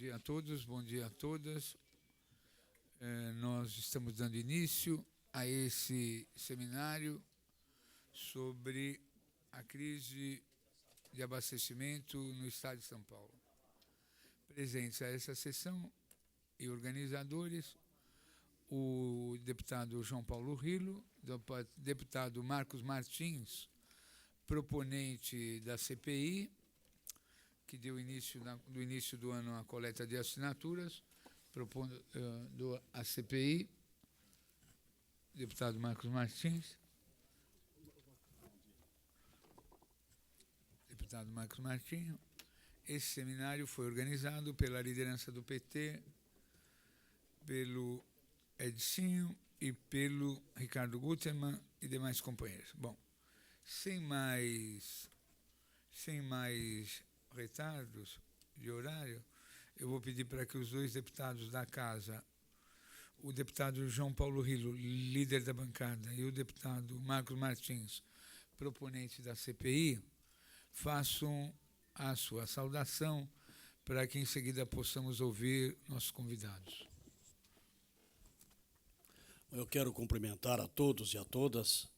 dia a todos, bom dia a todas. Nós estamos dando início a esse seminário sobre a crise de abastecimento no estado de São Paulo. Presentes a essa sessão e organizadores, o deputado João Paulo Rilo, o deputado Marcos Martins, proponente da CPI, que deu início no início do ano a coleta de assinaturas, propondo a CPI, deputado Marcos Martins. Deputado Marcos Martins. Esse seminário foi organizado pela liderança do PT, pelo Edinho e pelo Ricardo Guterman e demais companheiros. Bom, sem mais retardos de horário, eu vou pedir para que os dois deputados da casa, o deputado João Paulo Rilo, líder da bancada, e o deputado Marcos Martins, proponente da CPI, façam a sua saudação para que em seguida possamos ouvir nossos convidados. Eu quero cumprimentar a todos e a todas,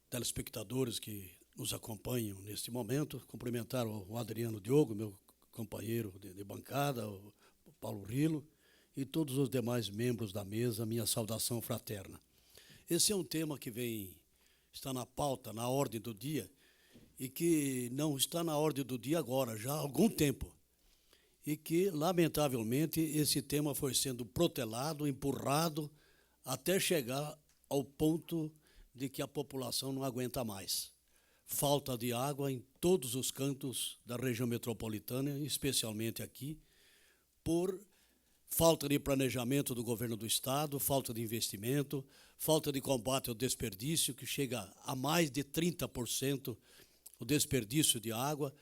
telespectadores que nos acompanham neste momento, cumprimentar o Adriano Diogo, meu companheiro de bancada, o Paulo Rilo, e todos os demais membros da mesa, minha saudação fraterna. Esse é um tema que está na pauta, na ordem do dia, e que não está na ordem do dia agora, já há algum tempo. E que, lamentavelmente, esse tema foi sendo protelado, empurrado, até chegar ao ponto de que a população não aguenta mais. Falta de água em todos os cantos da região metropolitana, especialmente aqui, por falta de planejamento do governo do Estado, falta de investimento, falta de combate ao desperdício, que chega a mais de 30% o desperdício de água,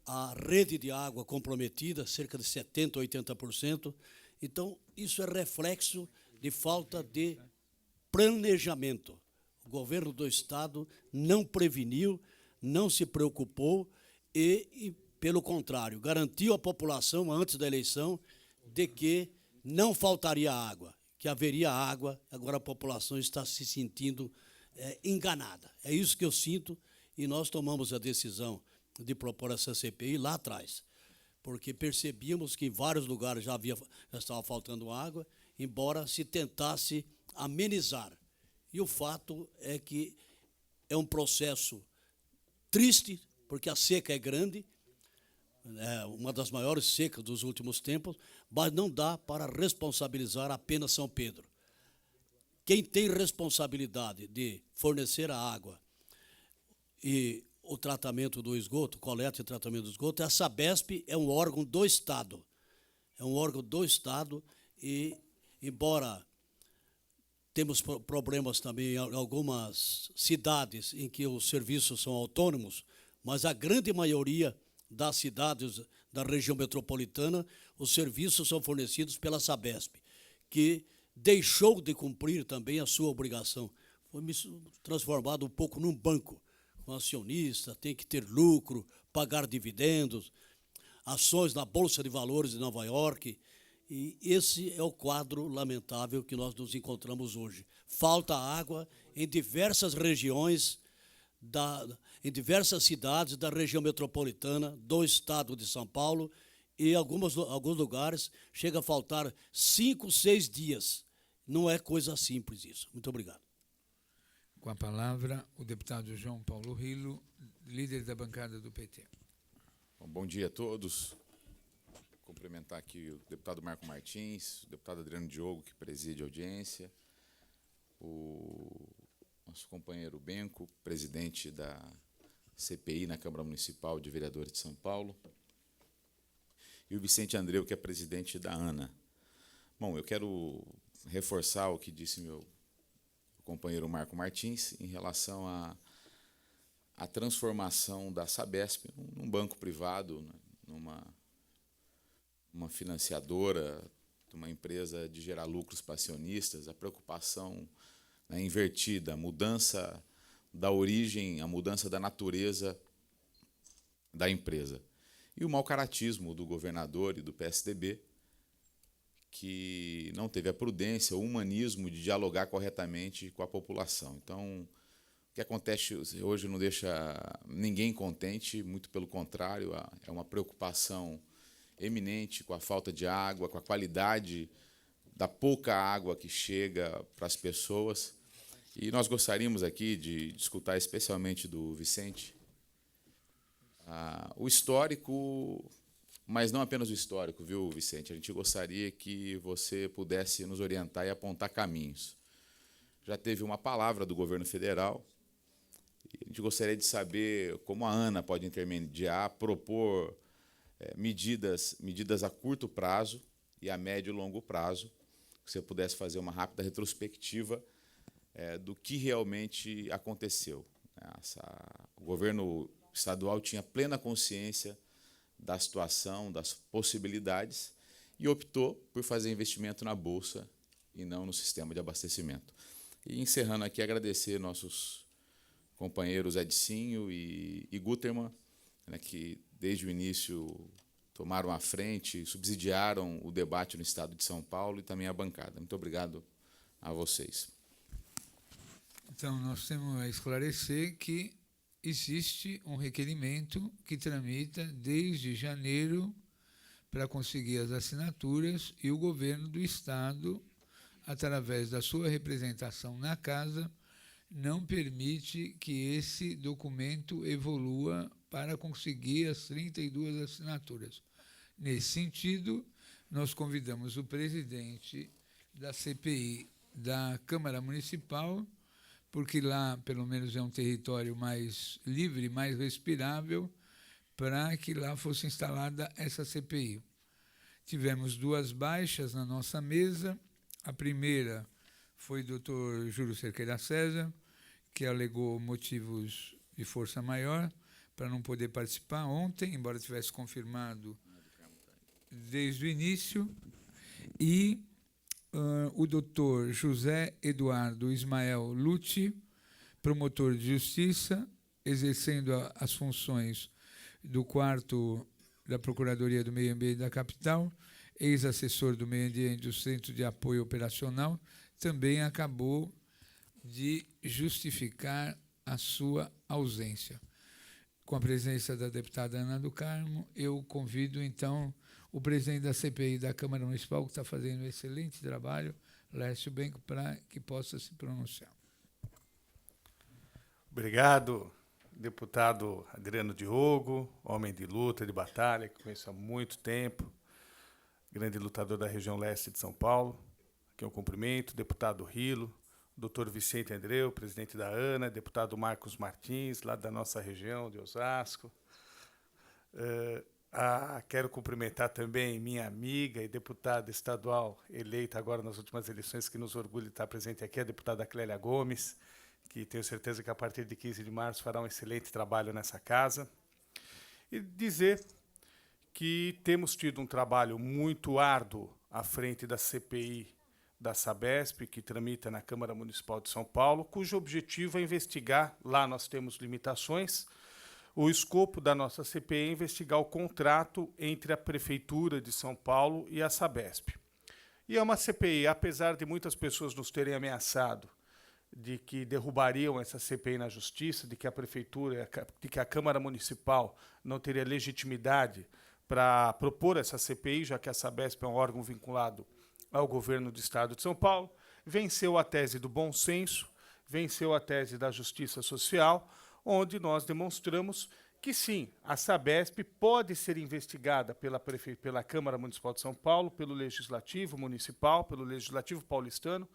a rede de água comprometida, cerca de 70%, 80%. Então, isso é reflexo de falta de planejamento. O governo do Estado não preveniu, não se preocupou e, pelo contrário, garantiu à população, antes da eleição, de que não faltaria água, que haveria água. Agora a população está se sentindo enganada. É isso que eu sinto, e nós tomamos a decisão de propor essa CPI lá atrás, porque percebíamos que em vários lugares já estava faltando água, embora se tentasse amenizar. E o fato é que é um processo triste, porque a seca é grande, é uma das maiores secas dos últimos tempos, mas não dá para responsabilizar apenas São Pedro. Quem tem responsabilidade de fornecer a água e o tratamento do esgoto, coleta e tratamento do esgoto, a Sabesp é um órgão do Estado. É um órgão do Estado e, embora temos problemas também em algumas cidades em que os serviços são autônomos, mas a grande maioria das cidades da região metropolitana, os serviços são fornecidos pela Sabesp, que deixou de cumprir também a sua obrigação. Foi transformado um pouco num banco. Um acionista tem que ter lucro, pagar dividendos, ações na Bolsa de Valores de Nova York. E esse é o quadro lamentável que nós nos encontramos hoje. Falta água em diversas regiões, em diversas cidades da região metropolitana, do estado de São Paulo, e alguns lugares chega a faltar 5, 6 dias. Não é coisa simples isso. Muito obrigado. Com a palavra, o deputado João Paulo Rilo, líder da bancada do PT. Bom dia a todos. Cumprimentar aqui o deputado Marco Martins, o deputado Adriano Diogo, que preside a audiência, o nosso companheiro Benco, presidente da CPI na Câmara Municipal de Vereadores de São Paulo, e o Vicente Andreu, que é presidente da ANA. Bom, eu quero reforçar o que disse meu companheiro Marco Martins em relação à transformação da Sabesp num banco privado, numa financiadora, uma empresa de gerar lucros para acionistas. A preocupação invertida, a mudança da origem, a mudança da natureza da empresa. E o mau caratismo do governador e do PSDB, que não teve a prudência, o humanismo de dialogar corretamente com a população. Então, o que acontece hoje não deixa ninguém contente, muito pelo contrário, é uma preocupação eminente com a falta de água, com a qualidade da pouca água que chega para as pessoas. E nós gostaríamos aqui de escutar especialmente do Vicente o histórico, mas não apenas o histórico, viu, Vicente? A gente gostaria que você pudesse nos orientar e apontar caminhos. Já teve uma palavra do governo federal, e a gente gostaria de saber como a ANA pode intermediar, propor medidas a curto prazo e a médio e longo prazo, que você pudesse fazer uma rápida retrospectiva do que realmente aconteceu. O governo estadual tinha plena consciência da situação, das possibilidades, e optou por fazer investimento na Bolsa e não no sistema de abastecimento. E, encerrando aqui, agradecer nossos companheiros Edinho e Guterman, né, que, desde o início, tomaram a frente, subsidiaram o debate no Estado de São Paulo e também a bancada. Muito obrigado a vocês. Então, nós temos a esclarecer que existe um requerimento que tramita desde janeiro para conseguir as assinaturas, e o governo do Estado, através da sua representação na Casa, não permite que esse documento evolua para conseguir as 32 assinaturas. Nesse sentido, nós convidamos o presidente da CPI da Câmara Municipal, porque lá, pelo menos, é um território mais livre, mais respirável, para que lá fosse instalada essa CPI. Tivemos 2 baixas na nossa mesa. A primeira foi o Dr. Júlio Cerqueira César, que alegou motivos de força maior para não poder participar ontem, embora tivesse confirmado desde o início, e o doutor José Eduardo Ismael Lucci, promotor de justiça, exercendo as funções do 4º da Procuradoria do Meio Ambiente da capital, ex-assessor do meio ambiente do Centro de Apoio Operacional, também acabou de justificar a sua ausência. Com a presença da deputada Ana do Carmo, eu convido, então, o presidente da CPI da Câmara Municipal, que está fazendo um excelente trabalho, Lécio Benco, para que possa se pronunciar. Obrigado, deputado Adriano Diogo, homem de luta, de batalha, que conheço há muito tempo, grande lutador da região leste de São Paulo. Aqui eu cumprimento, deputado Rilo, doutor Vicente Andreu, presidente da ANA, deputado Marcos Martins, lá da nossa região de Osasco. Quero cumprimentar também minha amiga e deputada estadual eleita agora nas últimas eleições, que nos orgulha de estar presente aqui, a deputada Clélia Gomes, que tenho certeza que a partir de 15 de março fará um excelente trabalho nessa casa. E dizer que temos tido um trabalho muito árduo à frente da CPI da Sabesp, que tramita na Câmara Municipal de São Paulo, cujo objetivo é investigar, lá nós temos limitações. O escopo da nossa CPI é investigar o contrato entre a Prefeitura de São Paulo e a Sabesp. E é uma CPI, apesar de muitas pessoas nos terem ameaçado de que derrubariam essa CPI na Justiça, de que a Prefeitura, de que a Câmara Municipal não teria legitimidade para propor essa CPI, já que a Sabesp é um órgão vinculado ao governo do Estado de São Paulo, venceu a tese do bom senso, venceu a tese da justiça social, onde nós demonstramos que, sim, a Sabesp pode ser investigada pela Câmara Municipal de São Paulo, pelo Legislativo Municipal, pelo Legislativo Paulistano,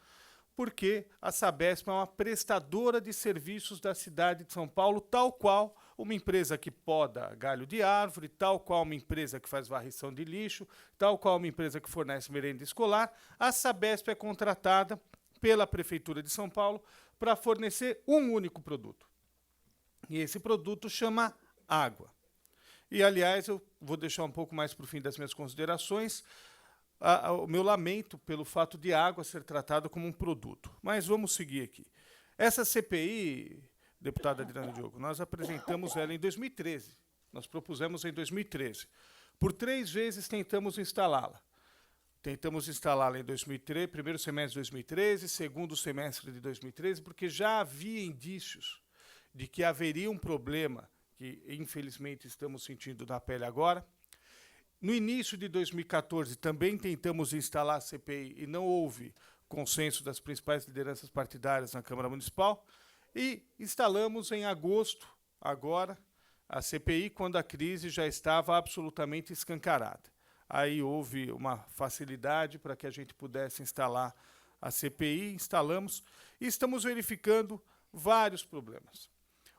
porque a Sabesp é uma prestadora de serviços da cidade de São Paulo, tal qual uma empresa que poda galho de árvore, tal qual uma empresa que faz varrição de lixo, tal qual uma empresa que fornece merenda escolar. A Sabesp é contratada pela Prefeitura de São Paulo para fornecer um único produto. E esse produto chama água. E, aliás, eu vou deixar um pouco mais para o fim das minhas considerações o meu lamento pelo fato de água ser tratada como um produto. Mas vamos seguir aqui. Essa CPI, deputada Adriano Diogo, nós apresentamos ela em 2013. Nós propusemos em 2013. Por 3 vezes tentamos instalá-la. Tentamos instalá-la em 2013, primeiro semestre de 2013, segundo semestre de 2013, porque já havia indícios de que haveria um problema, que infelizmente estamos sentindo na pele agora. No início de 2014, também tentamos instalar a CPI e não houve consenso das principais lideranças partidárias na Câmara Municipal. E instalamos em agosto, agora, a CPI, quando a crise já estava absolutamente escancarada. Aí houve uma facilidade para que a gente pudesse instalar a CPI, instalamos, e estamos verificando vários problemas.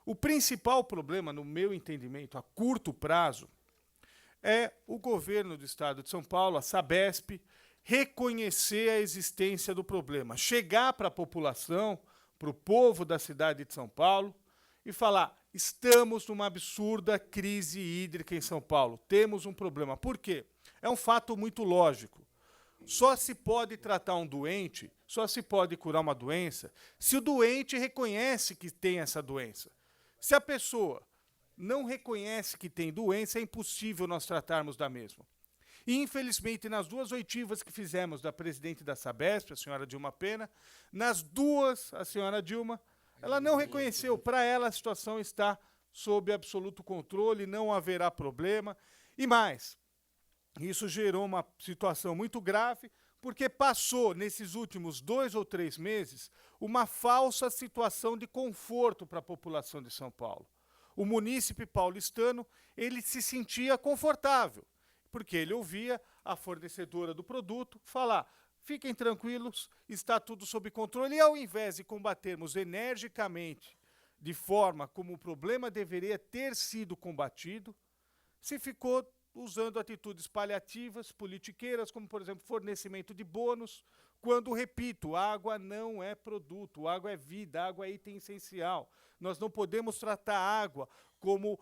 O principal problema, no meu entendimento, a curto prazo, é o governo do Estado de São Paulo, a Sabesp, reconhecer a existência do problema, chegar para a população, para o povo da cidade de São Paulo, e falar: estamos numa absurda crise hídrica em São Paulo, temos um problema. Por quê? É um fato muito lógico. Só se pode tratar um doente, só se pode curar uma doença, se o doente reconhece que tem essa doença. Se a pessoa não reconhece que tem doença, é impossível nós tratarmos da mesma. E, infelizmente, nas duas oitivas que fizemos da presidente da Sabesp, a senhora Dilma Pena, nas duas, a senhora Dilma, ela não reconheceu. Para ela, a situação está sob absoluto controle, não haverá problema. E mais, isso gerou uma situação muito grave, porque passou, nesses últimos 2 ou 3 meses, uma falsa situação de conforto para a população de São Paulo. O munícipe paulistano, ele se sentia confortável, porque ele ouvia a fornecedora do produto falar: fiquem tranquilos, está tudo sob controle. E ao invés de combatermos energicamente, de forma como o problema deveria ter sido combatido, se ficou usando atitudes paliativas, politiqueiras, como, por exemplo, fornecimento de bônus, quando, repito, água não é produto, água é vida, água é item essencial. Nós não podemos tratar a água como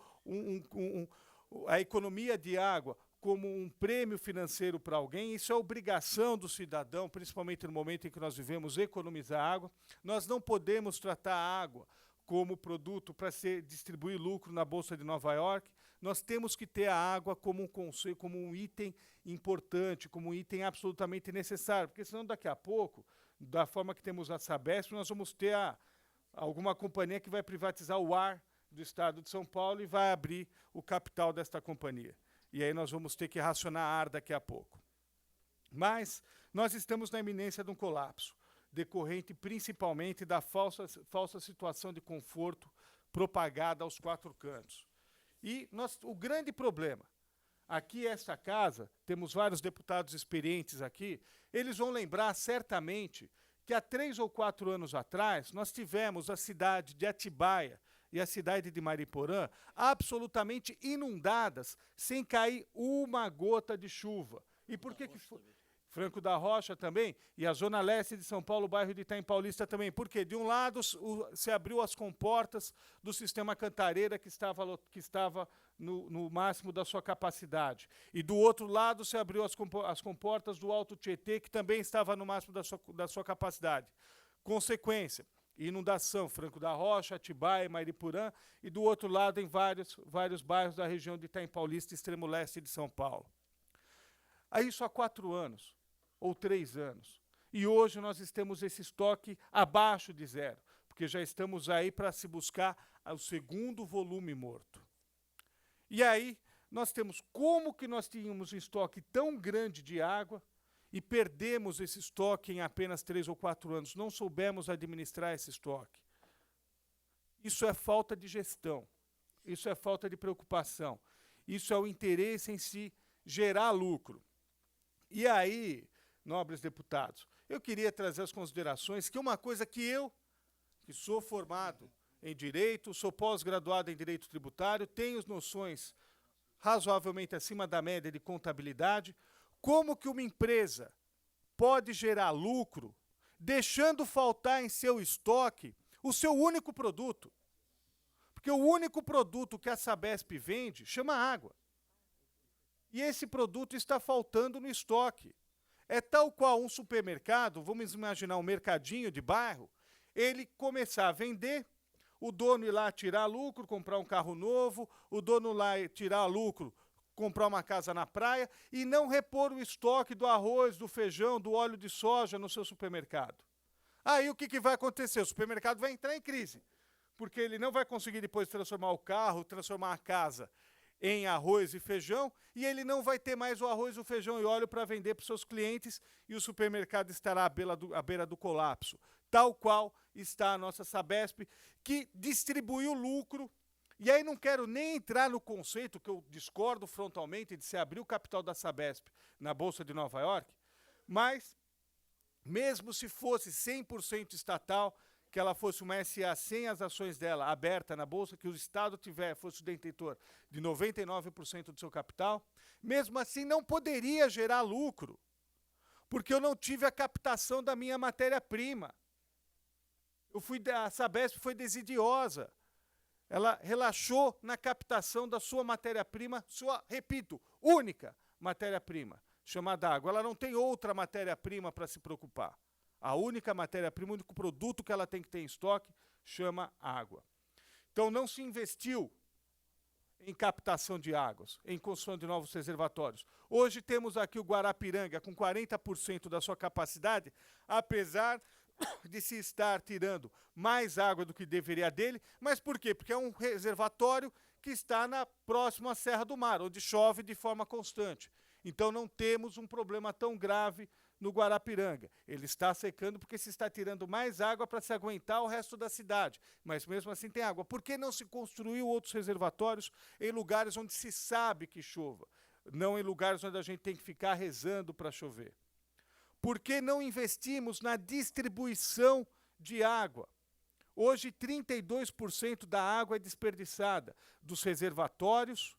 a economia de água como um prêmio financeiro para alguém. Isso é obrigação do cidadão, principalmente no momento em que nós vivemos, economizar água. Nós não podemos tratar a água como produto para distribuir lucro na Bolsa de Nova York. Nós temos que ter a água como um conceito, como um item importante, como um item absolutamente necessário, porque senão daqui a pouco, da forma que temos a Sabesp, nós vamos ter alguma companhia que vai privatizar o ar do Estado de São Paulo e vai abrir o capital desta companhia. E aí nós vamos ter que racionar ar daqui a pouco. Mas nós estamos na iminência de um colapso, decorrente principalmente da falsa situação de conforto propagada aos 4 cantos. E o grande problema, aqui esta casa, temos vários deputados experientes aqui, eles vão lembrar certamente que há 3 ou 4 anos atrás nós tivemos a cidade de Atibaia e a cidade de Mariporã absolutamente inundadas, sem cair uma gota de chuva. E por que foi? Franco da Rocha também, e a zona leste de São Paulo, o bairro de Itaim Paulista também. Por quê? De um lado se abriu as comportas do sistema Cantareira, que estava no máximo da sua capacidade. E do outro lado se abriu as comportas do Alto Tietê, que também estava no máximo da sua capacidade. Consequência: inundação, Franco da Rocha, Atibaia, Mariporã, e do outro lado em vários bairros da região de Itaim Paulista, extremo leste de São Paulo. Isso há 4 anos, ou 3 anos. E hoje nós temos esse estoque abaixo de 0, porque já estamos aí para se buscar o segundo volume morto. E aí nós temos como que nós tínhamos um estoque tão grande de água e perdemos esse estoque em apenas 3 ou 4 anos. Não soubemos administrar esse estoque. Isso é falta de gestão, isso é falta de preocupação, isso é o interesse em se gerar lucro. E aí, nobres deputados, eu queria trazer as considerações que uma coisa que eu, que sou formado em Direito, sou pós-graduado em Direito Tributário, tenho noções razoavelmente acima da média de contabilidade, como que uma empresa pode gerar lucro deixando faltar em seu estoque o seu único produto? Porque o único produto que a Sabesp vende chama água. E esse produto está faltando no estoque. É tal qual um supermercado, vamos imaginar um mercadinho de bairro, ele começar a vender, o dono ir lá tirar lucro, comprar um carro novo, o dono lá tirar lucro comprar uma casa na praia e não repor o estoque do arroz, do feijão, do óleo de soja no seu supermercado. Aí o que vai acontecer? O supermercado vai entrar em crise, porque ele não vai conseguir depois transformar o carro, transformar a casa em arroz e feijão, e ele não vai ter mais o arroz, o feijão e óleo para vender para os seus clientes, e o supermercado estará à beira do colapso, tal qual está a nossa Sabesp, que distribuiu lucro. E aí não quero nem entrar no conceito, que eu discordo frontalmente, de se abrir o capital da Sabesp na Bolsa de Nova York, mas, mesmo se fosse 100% estatal, que ela fosse uma SA sem as ações dela aberta na Bolsa, que o Estado fosse o detentor de 99% do seu capital, mesmo assim não poderia gerar lucro, porque eu não tive a captação da minha matéria-prima. A Sabesp foi desidiosa. Ela relaxou na captação da sua matéria-prima, repito, única matéria-prima, chamada água. Ela não tem outra matéria-prima para se preocupar. A única matéria-prima, o único produto que ela tem que ter em estoque, chama água. Então, não se investiu em captação de águas, em construção de novos reservatórios. Hoje temos aqui o Guarapiranga com 40% da sua capacidade, apesar de se estar tirando mais água do que deveria dele. Mas por quê? Porque é um reservatório que está próximo à Serra do Mar, onde chove de forma constante. Então não temos um problema tão grave no Guarapiranga. Ele está secando porque se está tirando mais água para se aguentar o resto da cidade. Mas mesmo assim tem água. Por que não se construiu outros reservatórios em lugares onde se sabe que chova? Não em lugares onde a gente tem que ficar rezando para chover. Por que não investimos na distribuição de água? Hoje, 32% da água é desperdiçada, dos reservatórios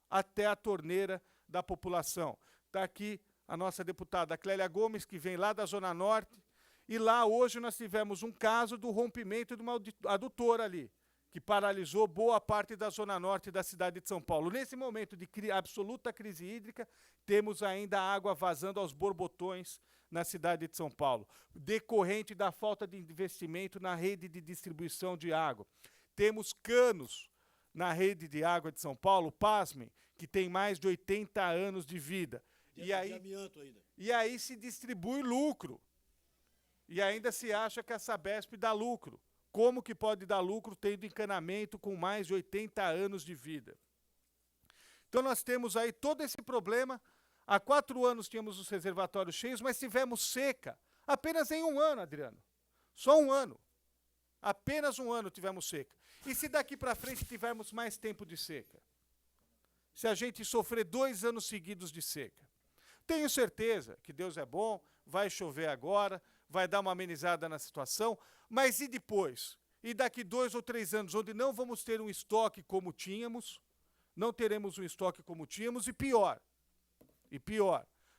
até a torneira da população. Está aqui a nossa deputada Clélia Gomes, que vem lá da Zona Norte, e lá hoje nós tivemos um caso do rompimento de uma adutora ali, que paralisou boa parte da Zona Norte da cidade de São Paulo. Nesse momento de absoluta crise hídrica, temos ainda água vazando aos borbotões na cidade de São Paulo, decorrente da falta de investimento na rede de distribuição de água. Temos canos na rede de água de São Paulo, pasmem, que tem mais de 80 anos de vida. E aí se distribui lucro. E ainda se acha que a Sabesp dá lucro. Como que pode dar lucro tendo encanamento com mais de 80 anos de vida? Então nós temos aí todo esse problema. Há 4 anos tínhamos os reservatórios cheios, mas tivemos seca. Apenas em 1 ano, Adriano. Só 1 ano. Apenas 1 ano tivemos seca. E se daqui para frente tivermos mais tempo de seca? Se a gente sofrer 2 anos seguidos de seca? Tenho certeza que Deus é bom, vai chover agora, vai dar uma amenizada na situação, mas e depois? E daqui 2 ou 3 anos, onde não vamos ter um estoque como tínhamos, não teremos um estoque como tínhamos, e pior,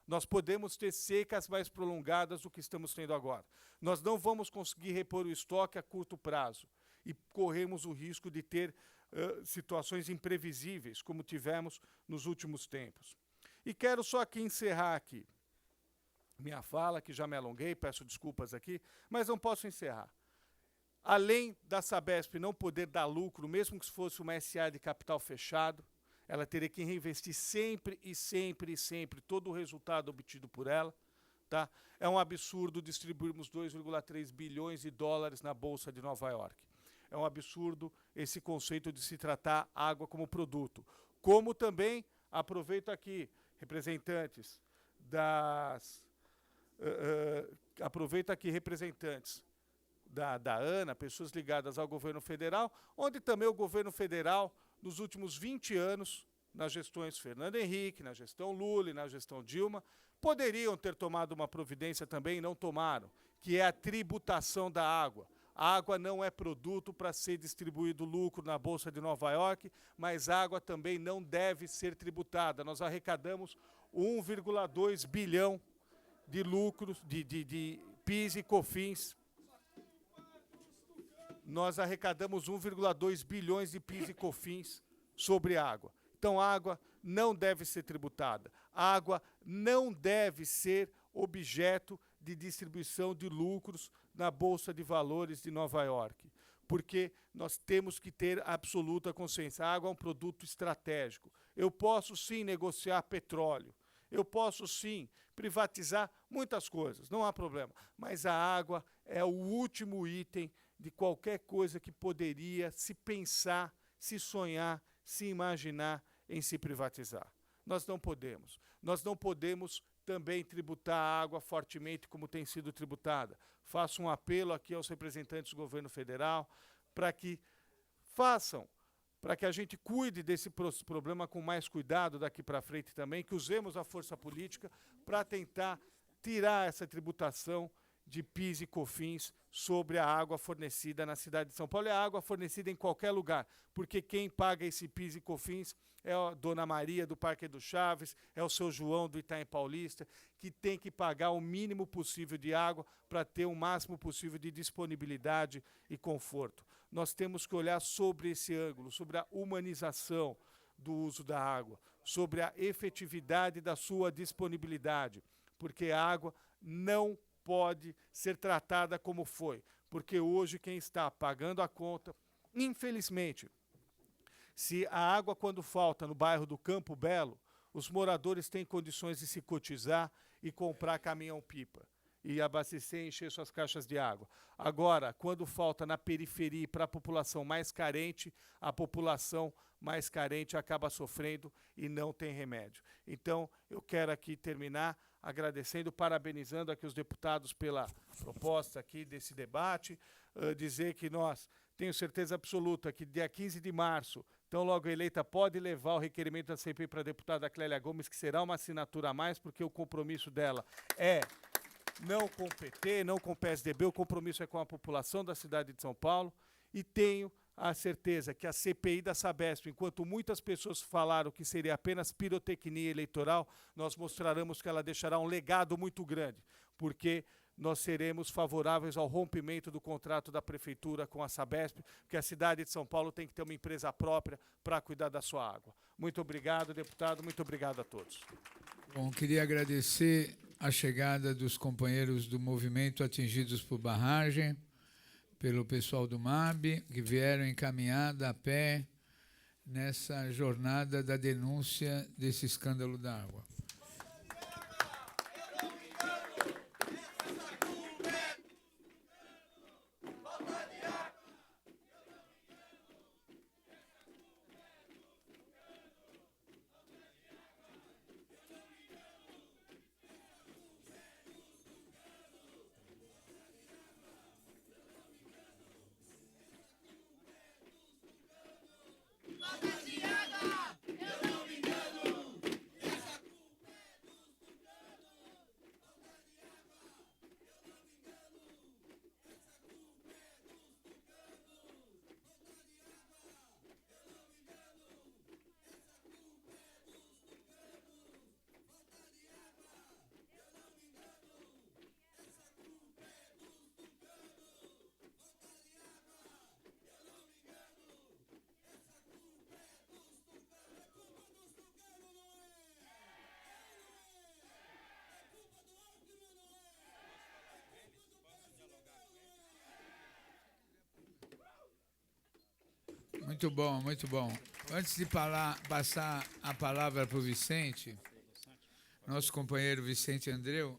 nós podemos ter secas mais prolongadas do que estamos tendo agora. Nós não vamos conseguir repor o estoque a curto prazo e corremos o risco de ter situações imprevisíveis, como tivemos nos últimos tempos. E quero só aqui encerrar aqui minha fala, que já me alonguei, peço desculpas aqui, mas não posso encerrar. Além da Sabesp não poder dar lucro, mesmo que fosse uma SA de capital fechado, ela teria que reinvestir sempre e sempre e sempre todo o resultado obtido por ela. Tá? É um absurdo distribuirmos 2,3 bilhões de dólares na Bolsa de Nova York. É um absurdo esse conceito de se tratar água como produto. Como também, aproveito aqui, representantes da ANA, pessoas ligadas ao governo federal, onde também o governo federal, nos últimos 20 anos, nas gestões Fernando Henrique, na gestão Lula e na gestão Dilma, poderiam ter tomado uma providência também e não tomaram, que é a tributação da água. A água não é produto para ser distribuído lucro na Bolsa de Nova York, mas a água também não deve ser tributada. Nós arrecadamos 1,2 bilhão de lucros, de PIS e COFINS. Nós arrecadamos 1,2 bilhões de PIS e COFINS sobre água. Então, a água não deve ser tributada. A água não deve ser objeto de distribuição de lucros na Bolsa de Valores de Nova York. porque nós temos que ter absoluta consciência. A água é um produto estratégico. Eu posso, sim, negociar petróleo. Eu posso, sim, privatizar muitas coisas, não há problema. Mas a água é o último item de qualquer coisa que poderia se pensar, se sonhar, se imaginar em se privatizar. Nós não podemos. Nós não podemos também tributar a água fortemente como tem sido tributada. Faço um apelo aqui aos representantes do governo federal para que façam, para que a gente cuide desse problema com mais cuidado daqui para frente também, que usemos a força política para tentar tirar essa tributação de PIS e COFINS sobre a água fornecida na cidade de São Paulo. É a água fornecida em qualquer lugar, porque quem paga esse PIS e COFINS é a Dona Maria do Parque do Chaves, é o seu João do Itaim Paulista, que tem que pagar o mínimo possível de água para ter o máximo possível de disponibilidade e conforto. Nós temos que olhar sobre esse ângulo, sobre a humanização do uso da água, sobre a efetividade da sua disponibilidade, porque a água não pode ser tratada como foi, porque hoje quem está pagando a conta, infelizmente, se a água quando falta no bairro do Campo Belo, os moradores têm condições de se cotizar e comprar caminhão-pipa e abastecer e encher suas caixas de água. Agora, quando falta na periferia para a população mais carente, a população mais carente acaba sofrendo e não tem remédio. Então, eu quero aqui terminar agradecendo, parabenizando aqui os deputados pela proposta aqui desse debate, dizer que nós, tenho certeza absoluta que dia 15 de março, tão logo eleita, pode levar o requerimento da CPI para a deputada Clélia Gomes, que será uma assinatura a mais, porque o compromisso dela é não com o PT, não com o PSDB, o compromisso é com a população da cidade de São Paulo, e tenho a certeza que a CPI da Sabesp, enquanto muitas pessoas falaram que seria apenas pirotecnia eleitoral, nós mostraremos que ela deixará um legado muito grande, porque nós seremos favoráveis ao rompimento do contrato da Prefeitura com a Sabesp, porque a cidade de São Paulo tem que ter uma empresa própria para cuidar da sua água. Muito obrigado, deputado, muito obrigado a todos. Bom, queria agradecer a chegada dos companheiros do movimento atingidos por barragem, pelo pessoal do MAB, que vieram encaminhada a pé nessa jornada da denúncia desse escândalo da água. Muito bom, muito bom. Antes de passar a palavra para o Vicente, nosso companheiro Vicente Andreu,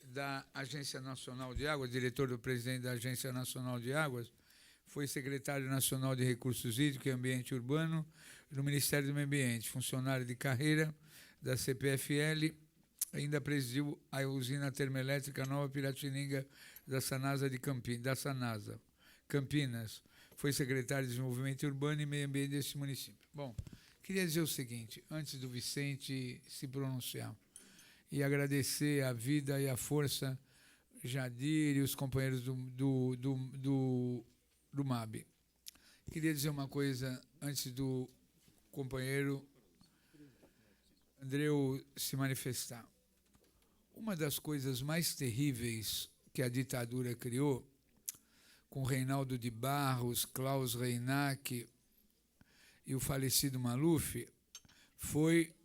da Agência Nacional de Águas, diretor do presidente da Agência Nacional de Águas, foi secretário nacional de Recursos Hídricos e Ambiente Urbano no Ministério do Meio Ambiente, funcionário de carreira da CPFL, ainda presidiu a usina termoelétrica Nova Piratininga da Sanasa Campinas. Foi secretário de Desenvolvimento Urbano e Meio Ambiente desse município. Bom, queria dizer o seguinte, antes do Vicente se pronunciar, e agradecer a vida e a força, Jadir e os companheiros do MAB. Queria dizer uma coisa antes do companheiro Andreu se manifestar. Uma das coisas mais terríveis que a ditadura criou, com Reinaldo de Barros, Klaus Reinach e o falecido Maluf, foi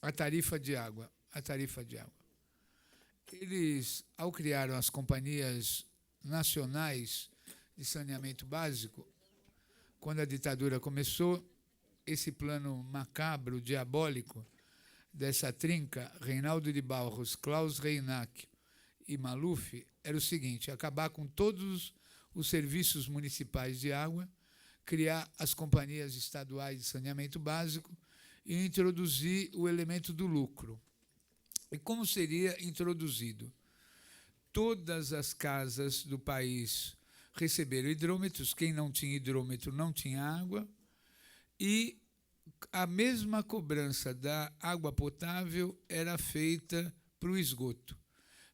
a tarifa de água. Eles, ao criar as companhias nacionais de saneamento básico, quando a ditadura começou, esse plano macabro, diabólico, dessa trinca, Reinaldo de Barros, Klaus Reinach e Maluf, era o seguinte: acabar com todos os serviços municipais de água, criar as companhias estaduais de saneamento básico e introduzir o elemento do lucro. E como seria introduzido? Todas as casas do país receberam hidrômetros, quem não tinha hidrômetro não tinha água, e a mesma cobrança da água potável era feita para o esgoto.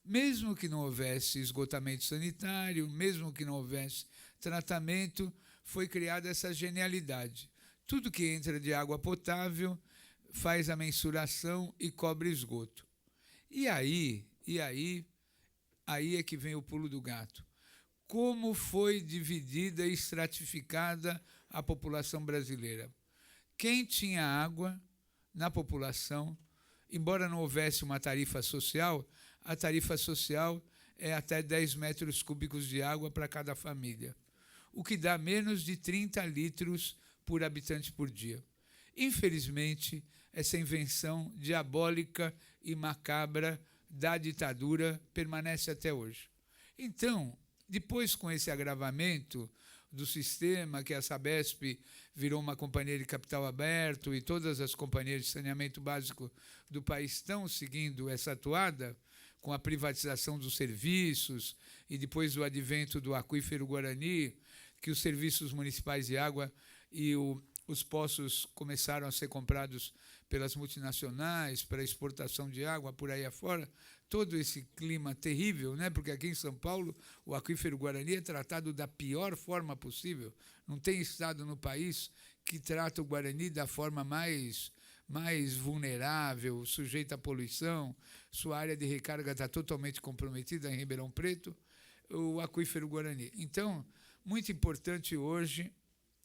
Mesmo que não houvesse esgotamento sanitário, mesmo que não houvesse tratamento, foi criada essa genialidade. Tudo que entra de água potável faz a mensuração e cobre esgoto. E aí é que vem o pulo do gato. Como foi dividida e estratificada a população brasileira? Quem tinha água na população, embora não houvesse uma tarifa social, a tarifa social é até 10 metros cúbicos de água para cada família, o que dá menos de 30 litros por habitante por dia. Infelizmente, essa invenção diabólica e macabra da ditadura permanece até hoje. Então, depois, com esse agravamento do sistema, que a Sabesp virou uma companhia de capital aberto e todas as companhias de saneamento básico do país estão seguindo essa toada, com a privatização dos serviços e depois o advento do aquífero Guarani, que os serviços municipais de água e os poços começaram a ser comprados pelas multinacionais para exportação de água por aí afora, todo esse clima terrível, né? Porque aqui em São Paulo o aquífero Guarani é tratado da pior forma possível. Não tem estado no país que trata o Guarani da forma mais vulnerável, sujeita à poluição, sua área de recarga está totalmente comprometida em Ribeirão Preto, o aquífero Guarani. Então, muito importante hoje,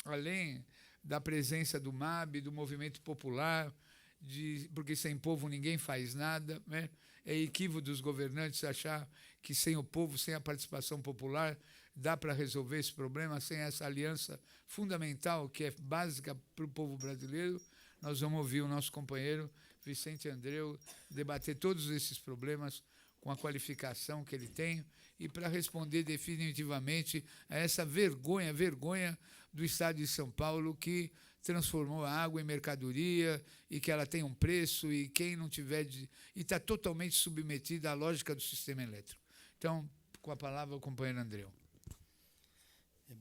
além da presença do MAB, do movimento popular, porque sem povo ninguém faz nada, né? É equívoco dos governantes achar que sem o povo, sem a participação popular, dá para resolver esse problema, sem essa aliança fundamental que é básica para o povo brasileiro. Nós vamos ouvir o nosso companheiro Vicente Andreu debater todos esses problemas com a qualificação que ele tem e para responder definitivamente a essa vergonha do Estado de São Paulo, que transformou a água em mercadoria e que ela tem um preço e quem não tiver... E está totalmente submetida à lógica do sistema elétrico. Então, com a palavra, o companheiro Andreu.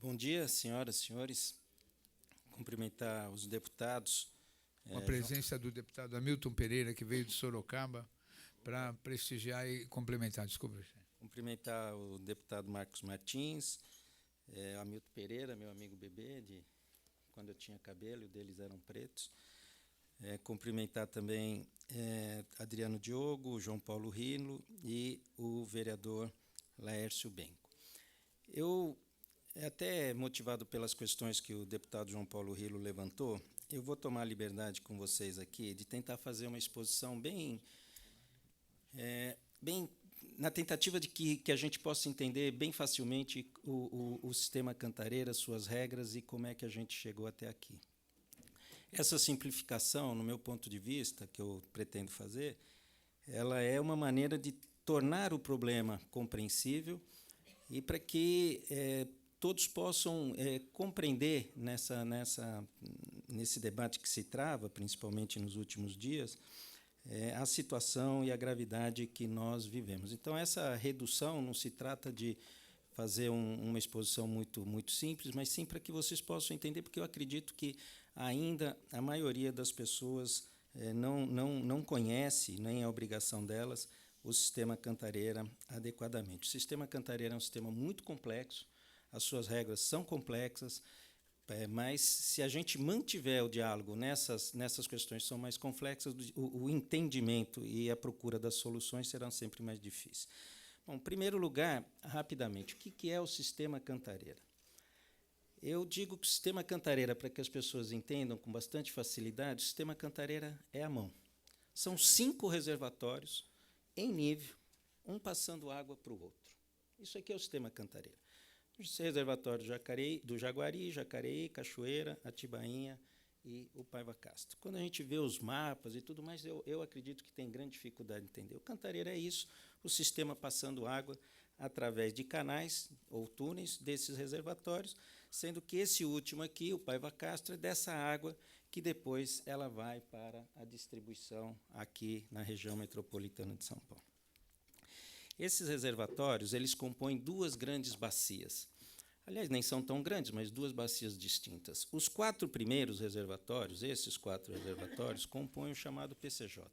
Bom dia, senhoras e senhores. Cumprimentar os deputados. Com a presença do deputado Hamilton Pereira, que veio de Sorocaba, para prestigiar e complementar. Desculpa. Cumprimentar o deputado Marcos Martins, Hamilton Pereira, meu amigo bebê, de quando eu tinha cabelo, e deles eram pretos. Cumprimentar também Adriano Diogo, João Paulo Rilo e o vereador Laércio Benco. Eu, até motivado pelas questões que o deputado João Paulo Rilo levantou, eu vou tomar a liberdade com vocês aqui de tentar fazer uma exposição bem na tentativa de que a gente possa entender bem facilmente o sistema Cantareira, suas regras e como é que a gente chegou até aqui. Essa simplificação, no meu ponto de vista, que eu pretendo fazer, ela é uma maneira de tornar o problema compreensível e para que todos possam compreender nesse debate que se trava, principalmente nos últimos dias, a situação e a gravidade que nós vivemos. Então, essa redução não se trata de fazer uma exposição muito simples, mas sim para que vocês possam entender, porque eu acredito que ainda a maioria das pessoas não conhece, nem é obrigação delas, o sistema Cantareira adequadamente. O sistema Cantareira é um sistema muito complexo, as suas regras são complexas, mas se a gente mantiver o diálogo nessas questões que são mais complexas, o entendimento e a procura das soluções serão sempre mais difíceis. Bom, em primeiro lugar, rapidamente, o que é o sistema Cantareira? Eu digo que o sistema Cantareira, para que as pessoas entendam com bastante facilidade, o sistema Cantareira é a mão. São 5 reservatórios em nível, um passando água para o outro. Isso aqui é o sistema Cantareira. Os reservatórios do Jaguari, Jacareí, Cachoeira, Atibainha e o Paiva Castro. Quando a gente vê os mapas e tudo mais, eu acredito que tem grande dificuldade de entender. O Cantareira é isso, o sistema passando água através de canais ou túneis desses reservatórios, sendo que esse último aqui, o Paiva Castro, é dessa água que depois ela vai para a distribuição aqui na região metropolitana de São Paulo. Esses reservatórios, eles compõem duas grandes bacias. Aliás, nem são tão grandes, mas duas bacias distintas. Os 4 primeiros reservatórios, esses 4 reservatórios, compõem o chamado PCJ.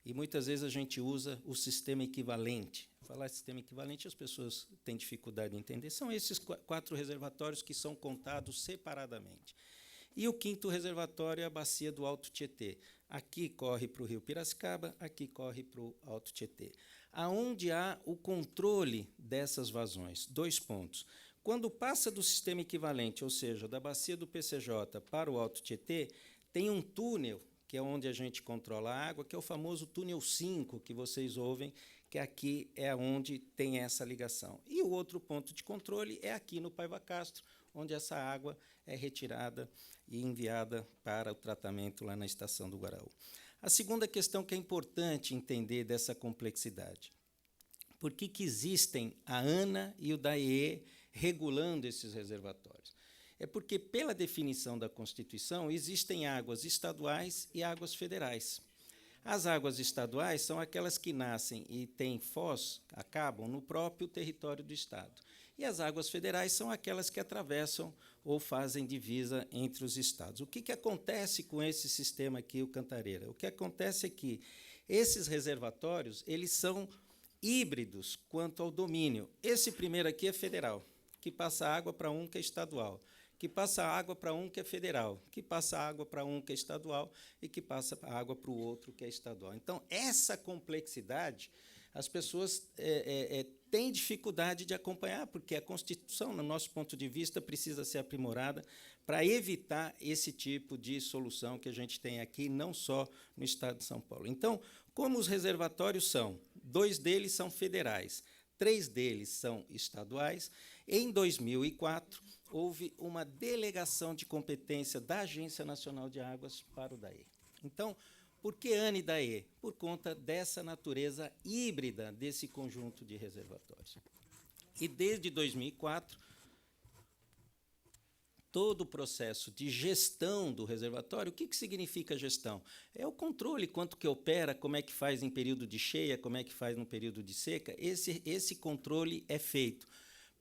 E muitas vezes a gente usa o sistema equivalente. Falar sistema equivalente, as pessoas têm dificuldade de entender. São esses 4 reservatórios que são contados separadamente. E o 5º reservatório é a bacia do Alto Tietê. Aqui corre para o rio Piracicaba, aqui corre para o Alto Tietê. Aonde há o controle dessas vazões? 2 pontos. Quando passa do sistema equivalente, ou seja, da bacia do PCJ para o Alto Tietê, tem um túnel, que é onde a gente controla a água, que é o famoso túnel 5, que vocês ouvem, que aqui é onde tem essa ligação. E o outro ponto de controle é aqui no Paiva Castro, onde essa água é retirada e enviada para o tratamento lá na estação do Guaraú. A segunda questão que é importante entender dessa complexidade. Por que existem a ANA e o DAEE regulando esses reservatórios? É porque, pela definição da Constituição, existem águas estaduais e águas federais. As águas estaduais são aquelas que nascem e têm foz, acabam no próprio território do Estado. E as águas federais são aquelas que atravessam ou fazem divisa entre os estados. O que acontece com esse sistema aqui, o Cantareira? O que acontece é que esses reservatórios eles são híbridos quanto ao domínio. Esse primeiro aqui é federal, que passa água para um que é estadual, que passa água para um que é federal, que passa água para um que é estadual e que passa água para o outro que é estadual. Então, essa complexidade, as pessoas têm dificuldade de acompanhar, porque a Constituição, no nosso ponto de vista, precisa ser aprimorada para evitar esse tipo de solução que a gente tem aqui, não só no Estado de São Paulo. Então, como os reservatórios são, 2 deles são federais, 3 deles são estaduais, em 2004, houve uma delegação de competência da Agência Nacional de Águas para o DAE. Então, por que ANA e DAE? Por conta dessa natureza híbrida desse conjunto de reservatórios. E desde 2004, todo o processo de gestão do reservatório, o que significa gestão? É o controle, quanto que opera, como é que faz em período de cheia, como é que faz no período de seca. Esse controle é feito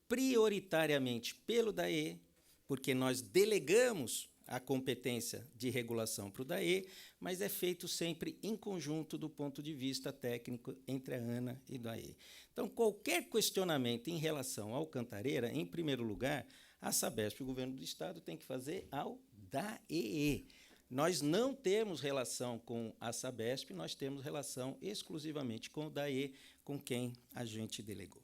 prioritariamente pelo DAE, porque nós delegamos a competência de regulação para o DAE, mas é feito sempre em conjunto do ponto de vista técnico entre a ANA e o DAE. Então, qualquer questionamento em relação ao Cantareira, em primeiro lugar, a Sabesp, o governo do Estado, tem que fazer ao DAEE. Nós não temos relação com a Sabesp, nós temos relação exclusivamente com o DAE, com quem a gente delegou.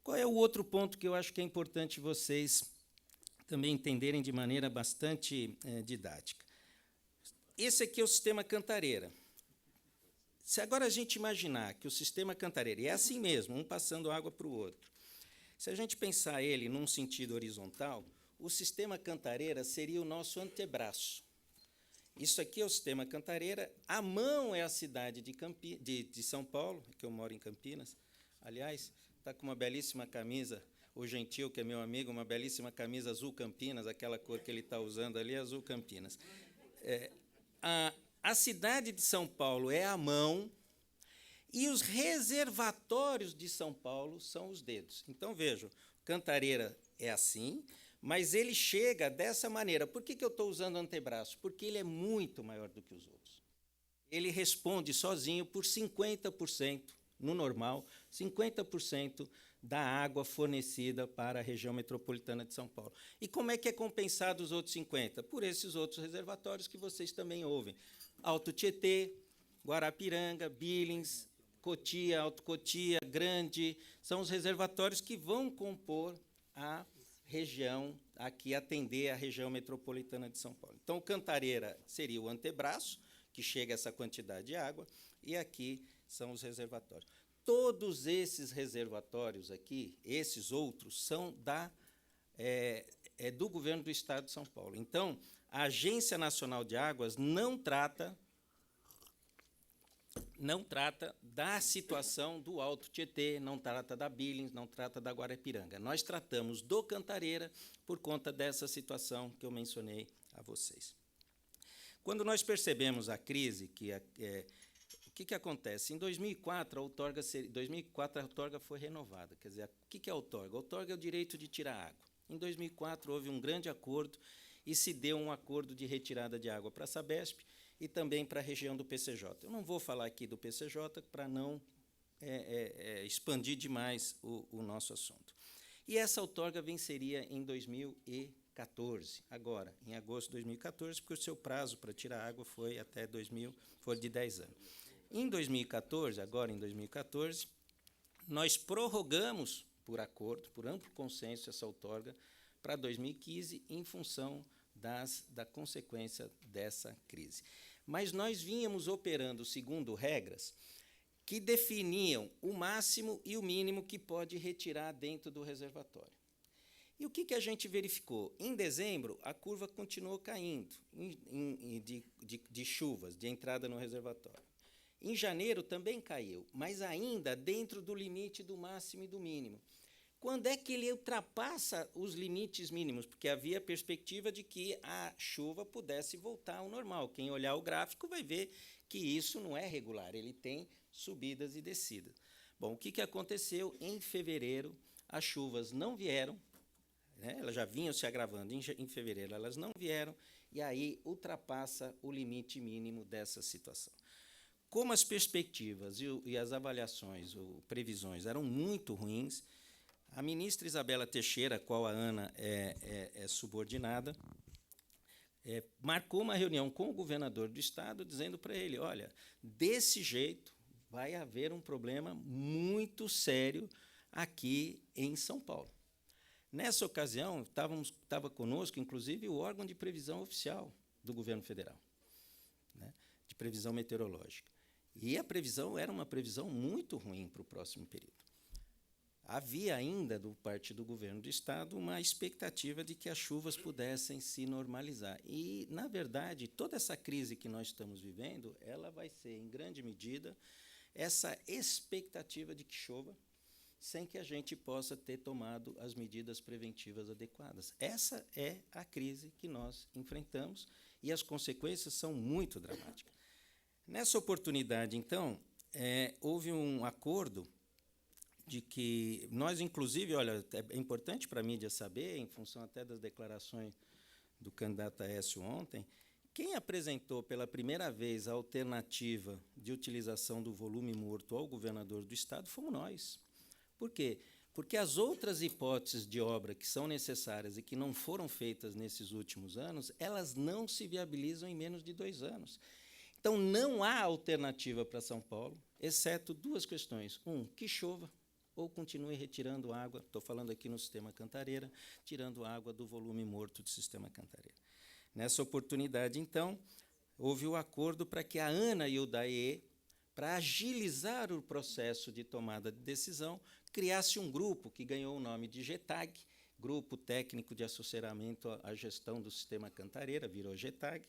Qual é o outro ponto que eu acho que é importante vocês também entenderem de maneira bastante didática? Esse aqui é o sistema Cantareira. Se agora a gente imaginar que o sistema Cantareira é assim mesmo, um passando água para o outro, se a gente pensar ele num sentido horizontal, o sistema Cantareira seria o nosso antebraço. Isso aqui é o sistema Cantareira, a mão é a cidade de São Paulo, que eu moro em Campinas, aliás, está com uma belíssima camisa, o Gentil, que é meu amigo, uma belíssima camisa azul Campinas, aquela cor que ele está usando ali, azul Campinas. A cidade de São Paulo é a mão e os reservatórios de São Paulo são os dedos. Então, vejam, Cantareira é assim, mas ele chega dessa maneira. Por que eu estou usando o antebraço? Porque ele é muito maior do que os outros. Ele responde sozinho por 50%, no normal, 50% da água fornecida para a região metropolitana de São Paulo. E como é que é compensado os outros 50%? Por esses outros reservatórios que vocês também ouvem. Alto Tietê, Guarapiranga, Billings, Cotia, Alto Cotia, Grande, são os reservatórios que vão compor a região, aqui atender a região metropolitana de São Paulo. Então, Cantareira seria o antebraço, que chega a essa quantidade de água, e aqui são os reservatórios. Todos esses reservatórios aqui, esses outros, são do governo do Estado de São Paulo. Então, a Agência Nacional de Águas não trata da situação do Alto Tietê, não trata da Billings, não trata da Guarapiranga. Nós tratamos do Cantareira por conta dessa situação que eu mencionei a vocês. Quando nós percebemos a crise, o que acontece? Em 2004, a outorga foi renovada. Quer dizer, o que é a outorga? A outorga é o direito de tirar água. Em 2004, houve um grande acordo e se deu um acordo de retirada de água para a Sabesp e também para a região do PCJ. Eu não vou falar aqui do PCJ para não expandir demais o nosso assunto. E essa outorga venceria em 2014, agora, em agosto de 2014, porque o seu prazo para tirar água foi até foi de 10 anos. Em 2014, agora em 2014, nós prorrogamos, por acordo, por amplo consenso, essa outorga para 2015, em função da consequência dessa crise. Mas nós vínhamos operando segundo regras que definiam o máximo e o mínimo que pode retirar dentro do reservatório. E o que a gente verificou? Em dezembro, a curva continuou caindo de chuvas, de entrada no reservatório. Em janeiro também caiu, mas ainda dentro do limite do máximo e do mínimo. Quando é que ele ultrapassa os limites mínimos? Porque havia a perspectiva de que a chuva pudesse voltar ao normal. Quem olhar o gráfico vai ver que isso não é regular, ele tem subidas e descidas. Bom, o que aconteceu? Em fevereiro, as chuvas não vieram, né? Elas já vinham se agravando. Em fevereiro, elas não vieram, e aí ultrapassa o limite mínimo dessa situação. Como as perspectivas e as avaliações ou previsões eram muito ruins, a ministra Isabela Teixeira, a qual a Ana é subordinada, marcou uma reunião com o governador do Estado, dizendo para ele, olha, desse jeito vai haver um problema muito sério aqui em São Paulo. Nessa ocasião, estava conosco, inclusive, o órgão de previsão oficial do governo federal, né, de previsão meteorológica. E a previsão era uma previsão muito ruim para o próximo período. Havia ainda, do parte do governo do Estado, uma expectativa de que as chuvas pudessem se normalizar. E, na verdade, toda essa crise que nós estamos vivendo, ela vai ser, em grande medida, essa expectativa de que chova, sem que a gente possa ter tomado as medidas preventivas adequadas. Essa é a crise que nós enfrentamos e as consequências são muito dramáticas. Nessa oportunidade, então, houve um acordo de que nós, inclusive, olha, é importante para a mídia saber, em função até das declarações do candidato Aécio ontem, quem apresentou pela primeira vez a alternativa de utilização do volume morto ao governador do Estado fomos nós. Por quê? Porque as outras hipóteses de obra que são necessárias e que não foram feitas nesses últimos anos, elas não se viabilizam em menos de 2 anos. Então, não há alternativa para São Paulo, exceto 2 questões. Que chova, ou continue retirando água, estou falando aqui no sistema Cantareira, tirando água do volume morto do sistema Cantareira. Nessa oportunidade, então, houve o acordo para que a ANA e o DAE, para agilizar o processo de tomada de decisão, criasse um grupo que ganhou o nome de GETAG, Grupo Técnico de Assessoramento à Gestão do Sistema Cantareira, virou GETAG,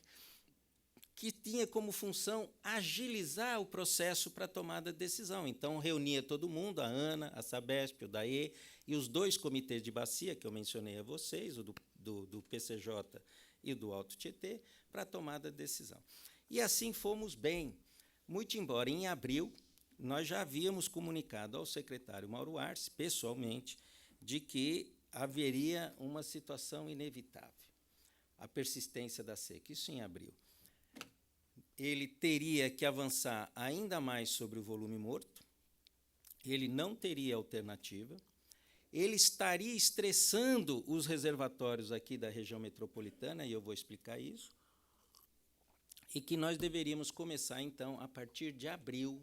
que tinha como função agilizar o processo para a tomada de decisão. Então, reunia todo mundo, a ANA, a Sabesp, o DAE, e os 2 comitês de bacia, que eu mencionei a vocês, o do PCJ e do Alto Tietê, para a tomada de decisão. E assim fomos bem, muito embora em abril nós já havíamos comunicado ao secretário Mauro Arce, pessoalmente, de que haveria uma situação inevitável, a persistência da seca, isso em abril. Ele teria que avançar ainda mais sobre o volume morto, ele não teria alternativa, ele estaria estressando os reservatórios aqui da região metropolitana, e eu vou explicar isso, e que nós deveríamos começar, então, a partir de abril,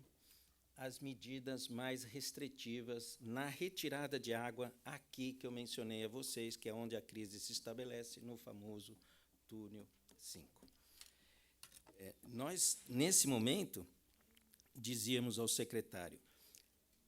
as medidas mais restritivas na retirada de água aqui que eu mencionei a vocês, que é onde a crise se estabelece, no famoso túnel 5. Nós, nesse momento, dizíamos ao secretário,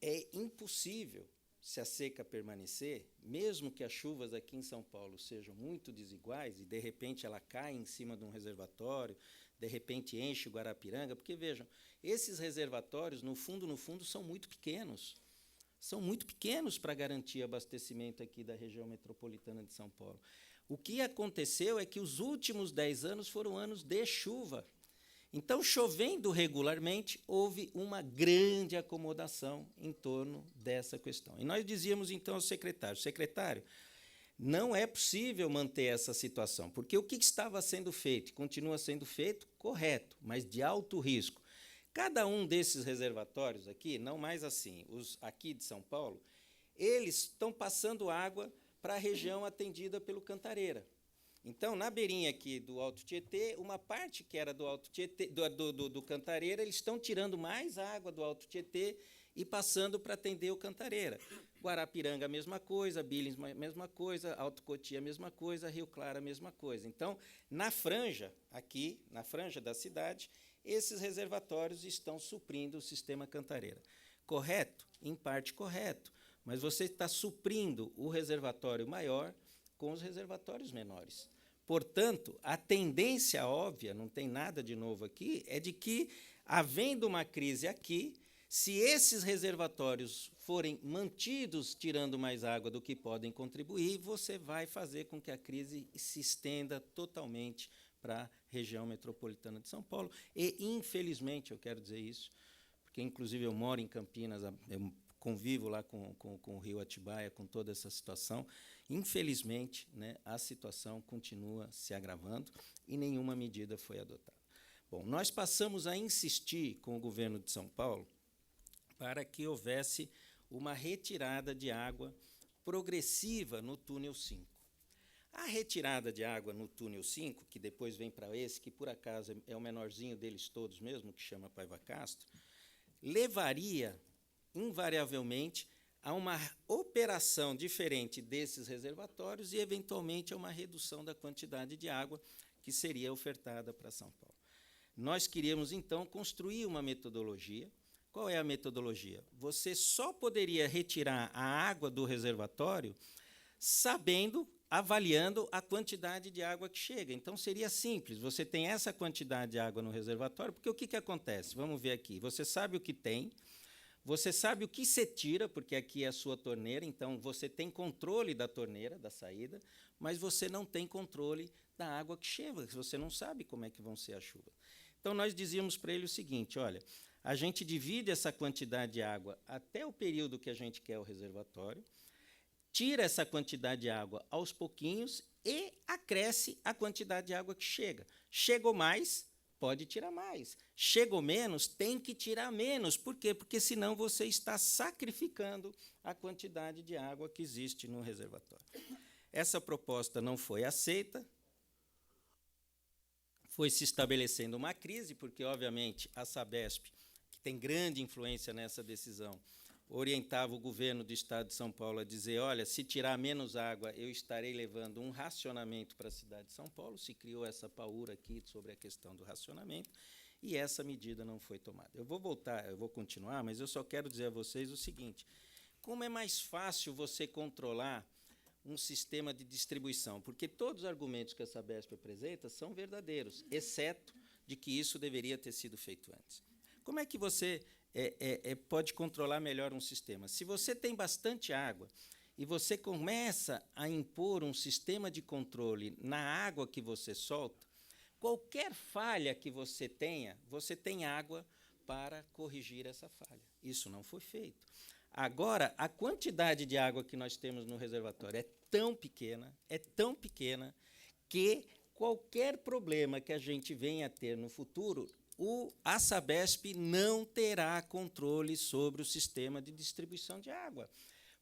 é impossível, se a seca permanecer, mesmo que as chuvas aqui em São Paulo sejam muito desiguais, e de repente ela cai em cima de um reservatório, de repente enche o Guarapiranga, porque, vejam, esses reservatórios, no fundo, são muito pequenos. São muito pequenos para garantir abastecimento aqui da região metropolitana de São Paulo. O que aconteceu é que os últimos 10 anos foram anos de chuva. Então, chovendo regularmente, houve uma grande acomodação em torno dessa questão. E nós dizíamos, então, ao secretário, não é possível manter essa situação, porque o que estava sendo feito, continua sendo feito, correto, mas de alto risco. Cada um desses reservatórios aqui, não mais assim, os aqui de São Paulo, eles estão passando água para a região atendida pelo Cantareira. Então, na beirinha aqui do Alto Tietê, uma parte que era do Alto Tietê, do Cantareira, eles estão tirando mais água do Alto Tietê e passando para atender o Cantareira. Guarapiranga, a mesma coisa, Billings, a mesma coisa, Alto Cotia, a mesma coisa, Rio Claro, a mesma coisa. Então, na franja, aqui, na franja da cidade, esses reservatórios estão suprindo o sistema Cantareira. Correto? Em parte correto, mas você está suprindo o reservatório maior com os reservatórios menores. Portanto, a tendência óbvia, não tem nada de novo aqui, é de que, havendo uma crise aqui, se esses reservatórios forem mantidos tirando mais água do que podem contribuir, você vai fazer com que a crise se estenda totalmente para a região metropolitana de São Paulo. E, infelizmente, eu quero dizer isso, porque, inclusive, eu moro em Campinas, eu convivo lá com o Rio Atibaia, com toda essa situação. Infelizmente, né, a situação continua se agravando e nenhuma medida foi adotada. Bom, nós passamos a insistir com o governo de São Paulo para que houvesse uma retirada de água progressiva no túnel 5. A retirada de água no túnel 5, que depois vem para esse, que por acaso é o menorzinho deles todos mesmo, que chama Paiva Castro, levaria invariavelmente a uma operação diferente desses reservatórios e, eventualmente, a uma redução da quantidade de água que seria ofertada para São Paulo. Nós queríamos, então, construir uma metodologia. Qual é a metodologia? Você só poderia retirar a água do reservatório avaliando a quantidade de água que chega. Então, seria simples. Você tem essa quantidade de água no reservatório, porque o que acontece? Vamos ver aqui. Você sabe o que tem, você sabe o que você tira, porque aqui é a sua torneira, então você tem controle da torneira, da saída, mas você não tem controle da água que chega, você não sabe como é que vão ser as chuvas. Então, nós dizíamos para ele o seguinte, olha, a gente divide essa quantidade de água até o período que a gente quer o reservatório, tira essa quantidade de água aos pouquinhos e acresce a quantidade de água que chega. Chegou mais, pode tirar mais. Chegou menos, tem que tirar menos. Por quê? Porque senão você está sacrificando a quantidade de água que existe no reservatório. Essa proposta não foi aceita. Foi se estabelecendo uma crise, porque, obviamente, a Sabesp, que tem grande influência nessa decisão, orientava o governo do Estado de São Paulo a dizer, olha, se tirar menos água, eu estarei levando um racionamento para a cidade de São Paulo. Se criou essa paura aqui sobre a questão do racionamento, e essa medida não foi tomada. Eu vou continuar, mas eu só quero dizer a vocês o seguinte, como é mais fácil você controlar um sistema de distribuição, porque todos os argumentos que a Sabesp apresenta são verdadeiros, exceto de que isso deveria ter sido feito antes. Como é que você pode controlar melhor um sistema? Se você tem bastante água e você começa a impor um sistema de controle na água que você solta, qualquer falha que você tem água para corrigir essa falha. Isso não foi feito. Agora, a quantidade de água que nós temos no reservatório é tão pequena, que qualquer problema que a gente venha a ter no futuro, a Sabesp não terá controle sobre o sistema de distribuição de água.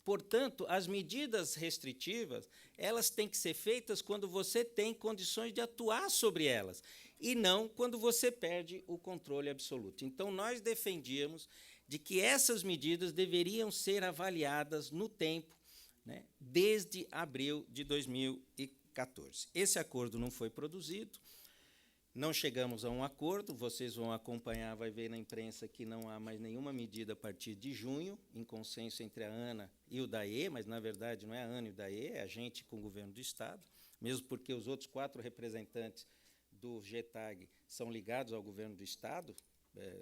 Portanto, as medidas restritivas, elas têm que ser feitas quando você tem condições de atuar sobre elas, e não quando você perde o controle absoluto. Então, nós defendíamos de que essas medidas deveriam ser avaliadas no tempo, né, desde abril de 2014. Esse acordo não foi produzido, Não chegamos a um acordo, vocês vão acompanhar, vai ver na imprensa que não há mais nenhuma medida a partir de junho, em consenso entre a ANA e o DAE, mas, na verdade, não é a ANA e o DAE, é a gente com o governo do Estado, mesmo porque os outros 4 representantes do GETAG são ligados ao governo do Estado.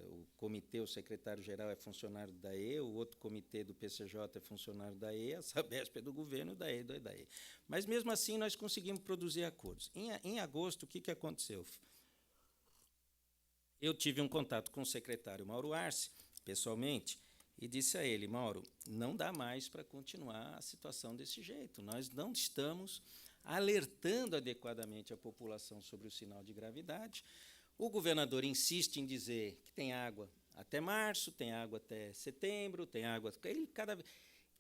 O comitê, o secretário-geral é funcionário do DAE, o outro comitê do PCJ é funcionário do DAE, a Sabesp é do governo, o DAE é do DAE. Mas, mesmo assim, nós conseguimos produzir acordos. Em agosto, o que aconteceu? Eu tive um contato com o secretário Mauro Arce, pessoalmente, e disse a ele: Mauro, não dá mais para continuar a situação desse jeito. Nós não estamos alertando adequadamente a população sobre o sinal de gravidade. O governador insiste em dizer que tem água até março, tem água até setembro, tem água...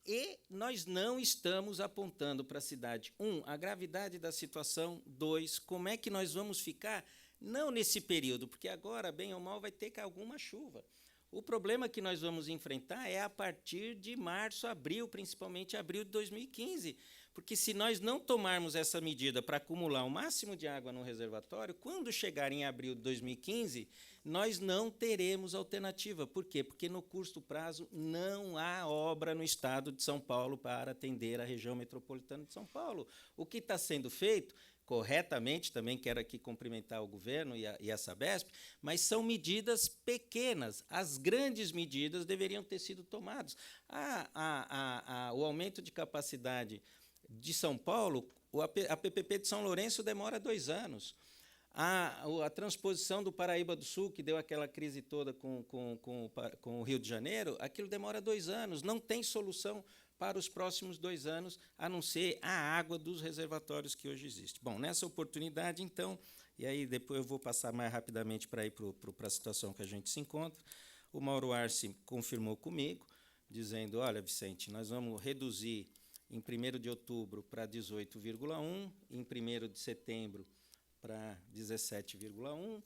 E nós não estamos apontando para a cidade, a gravidade da situação, 2, como é que nós vamos ficar, não nesse período, porque agora, bem ou mal, vai ter que alguma chuva. O problema que nós vamos enfrentar é a partir de março, abril, principalmente abril de 2015, porque se nós não tomarmos essa medida para acumular o máximo de água no reservatório, quando chegar em abril de 2015, nós não teremos alternativa. Por quê? Porque no curto prazo não há obra no estado de São Paulo para atender a região metropolitana de São Paulo. O que está sendo feito, corretamente, também quero aqui cumprimentar o governo e a Sabesp, mas são medidas pequenas. As grandes medidas deveriam ter sido tomadas. O aumento de capacidade de São Paulo, a PPP de São Lourenço demora 2 anos. A transposição do Paraíba do Sul, que deu aquela crise toda com o Rio de Janeiro, aquilo demora 2 anos. Não tem solução para os próximos 2 anos, a não ser a água dos reservatórios que hoje existem. Bom, nessa oportunidade, então, e aí depois eu vou passar mais rapidamente para ir para a situação que a gente se encontra, o Mauro Arce confirmou comigo, dizendo: olha, Vicente, nós vamos reduzir em 1º de outubro para 18,1, em 1º de setembro para 17,1.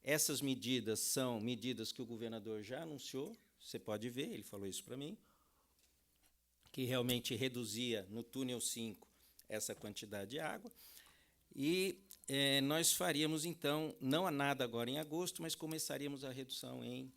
Essas medidas são medidas que o governador já anunciou, você pode ver, ele falou isso para mim, que realmente reduzia no túnel 5 essa quantidade de água. E nós faríamos, então, não há nada agora em agosto, mas começaríamos a redução em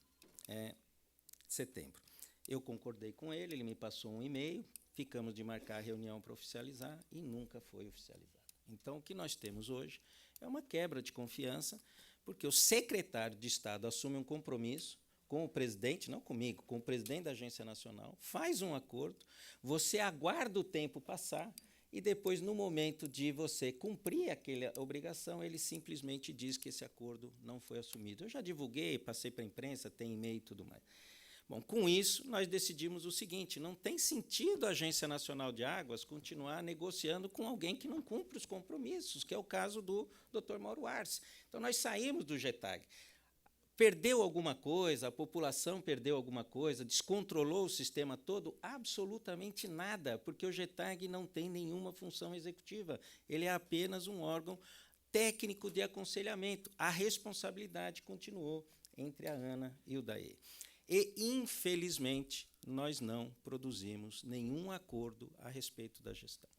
setembro. Eu concordei com ele, ele me passou um e-mail, ficamos de marcar a reunião para oficializar e nunca foi oficializado. Então, o que nós temos hoje é uma quebra de confiança, porque o secretário de Estado assume um compromisso com o presidente, não comigo, com o presidente da Agência Nacional, faz um acordo, você aguarda o tempo passar e depois, no momento de você cumprir aquela obrigação, ele simplesmente diz que esse acordo não foi assumido. Eu já divulguei, passei para a imprensa, tem e-mail e tudo mais. Bom, com isso, nós decidimos o seguinte: não tem sentido a Agência Nacional de Águas continuar negociando com alguém que não cumpre os compromissos, que é o caso do Dr. Mauro Arce. Então, nós saímos do GETAG. Perdeu alguma coisa, a população perdeu alguma coisa, descontrolou o sistema todo? Absolutamente nada, porque o GETAG não tem nenhuma função executiva. Ele é apenas um órgão técnico de aconselhamento. A responsabilidade continuou entre a ANA e o DAE. E, infelizmente, nós não produzimos nenhum acordo a respeito da gestão.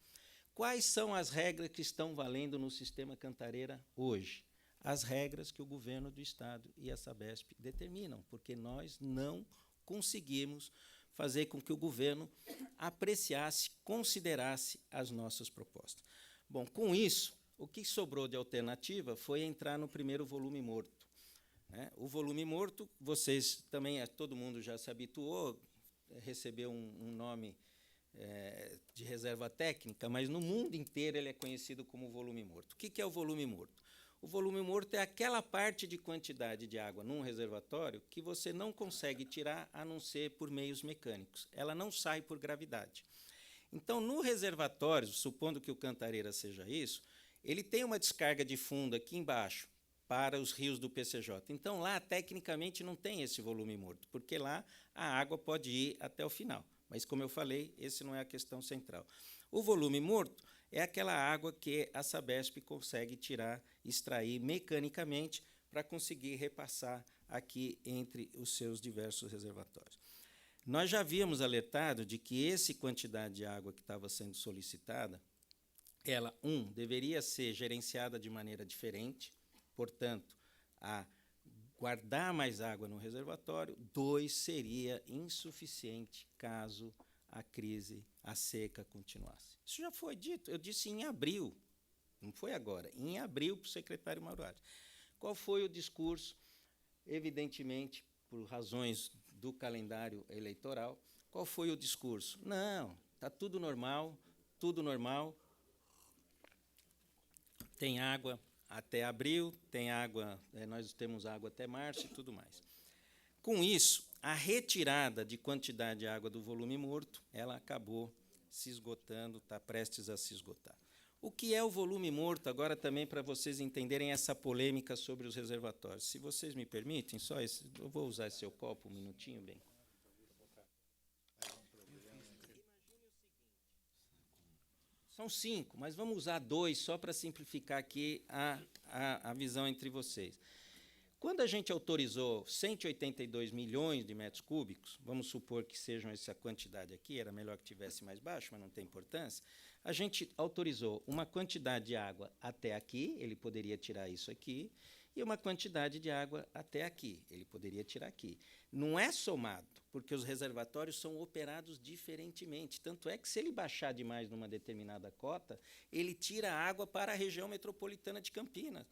Quais são as regras que estão valendo no sistema Cantareira hoje? As regras que o governo do Estado e a Sabesp determinam, porque nós não conseguimos fazer com que o governo apreciasse, considerasse as nossas propostas. Bom, com isso, o que sobrou de alternativa foi entrar no primeiro volume morto. O volume morto, vocês também, todo mundo já se habituou, recebeu um nome de reserva técnica, mas no mundo inteiro ele é conhecido como volume morto. O que é o volume morto? O volume morto é aquela parte de quantidade de água num reservatório que você não consegue tirar a não ser por meios mecânicos. Ela não sai por gravidade. Então, no reservatório, supondo que o Cantareira seja isso, ele tem uma descarga de fundo aqui embaixo para os rios do PCJ. Então, lá, tecnicamente, não tem esse volume morto, porque lá a água pode ir até o final. Mas, como eu falei, esse não é a questão central. O volume morto é aquela água que a Sabesp consegue tirar, extrair mecanicamente para conseguir repassar aqui entre os seus diversos reservatórios. Nós já havíamos alertado de que essa quantidade de água que estava sendo solicitada, ela, deveria ser gerenciada de maneira diferente, portanto, a guardar mais água no reservatório. 2, seria insuficiente caso a crise, a seca continuasse. Isso já foi dito, eu disse em abril, não foi agora, em abril para o secretário Mauro Aires. Qual foi o discurso? Evidentemente, por razões do calendário eleitoral, qual foi o discurso? Não, está tudo normal, tem água até abril, tem água, nós temos água até março e tudo mais. Com isso, a retirada de quantidade de água do volume morto, ela acabou se esgotando, está prestes a se esgotar. O que é o volume morto, agora também para vocês entenderem essa polêmica sobre os reservatórios. Se vocês me permitem, só esse, eu vou usar esse seu copo um minutinho, bem. São 5, mas vamos usar 2 só para simplificar aqui a visão entre vocês. Quando a gente autorizou 182 milhões de metros cúbicos, vamos supor que sejam essa quantidade aqui, era melhor que tivesse mais baixo, mas não tem importância, a gente autorizou uma quantidade de água até aqui, ele poderia tirar isso aqui, e uma quantidade de água até aqui, ele poderia tirar aqui. Não é somado, porque os reservatórios são operados diferentemente, tanto é que se ele baixar demais numa determinada cota, ele tira a água para a região metropolitana de Campinas.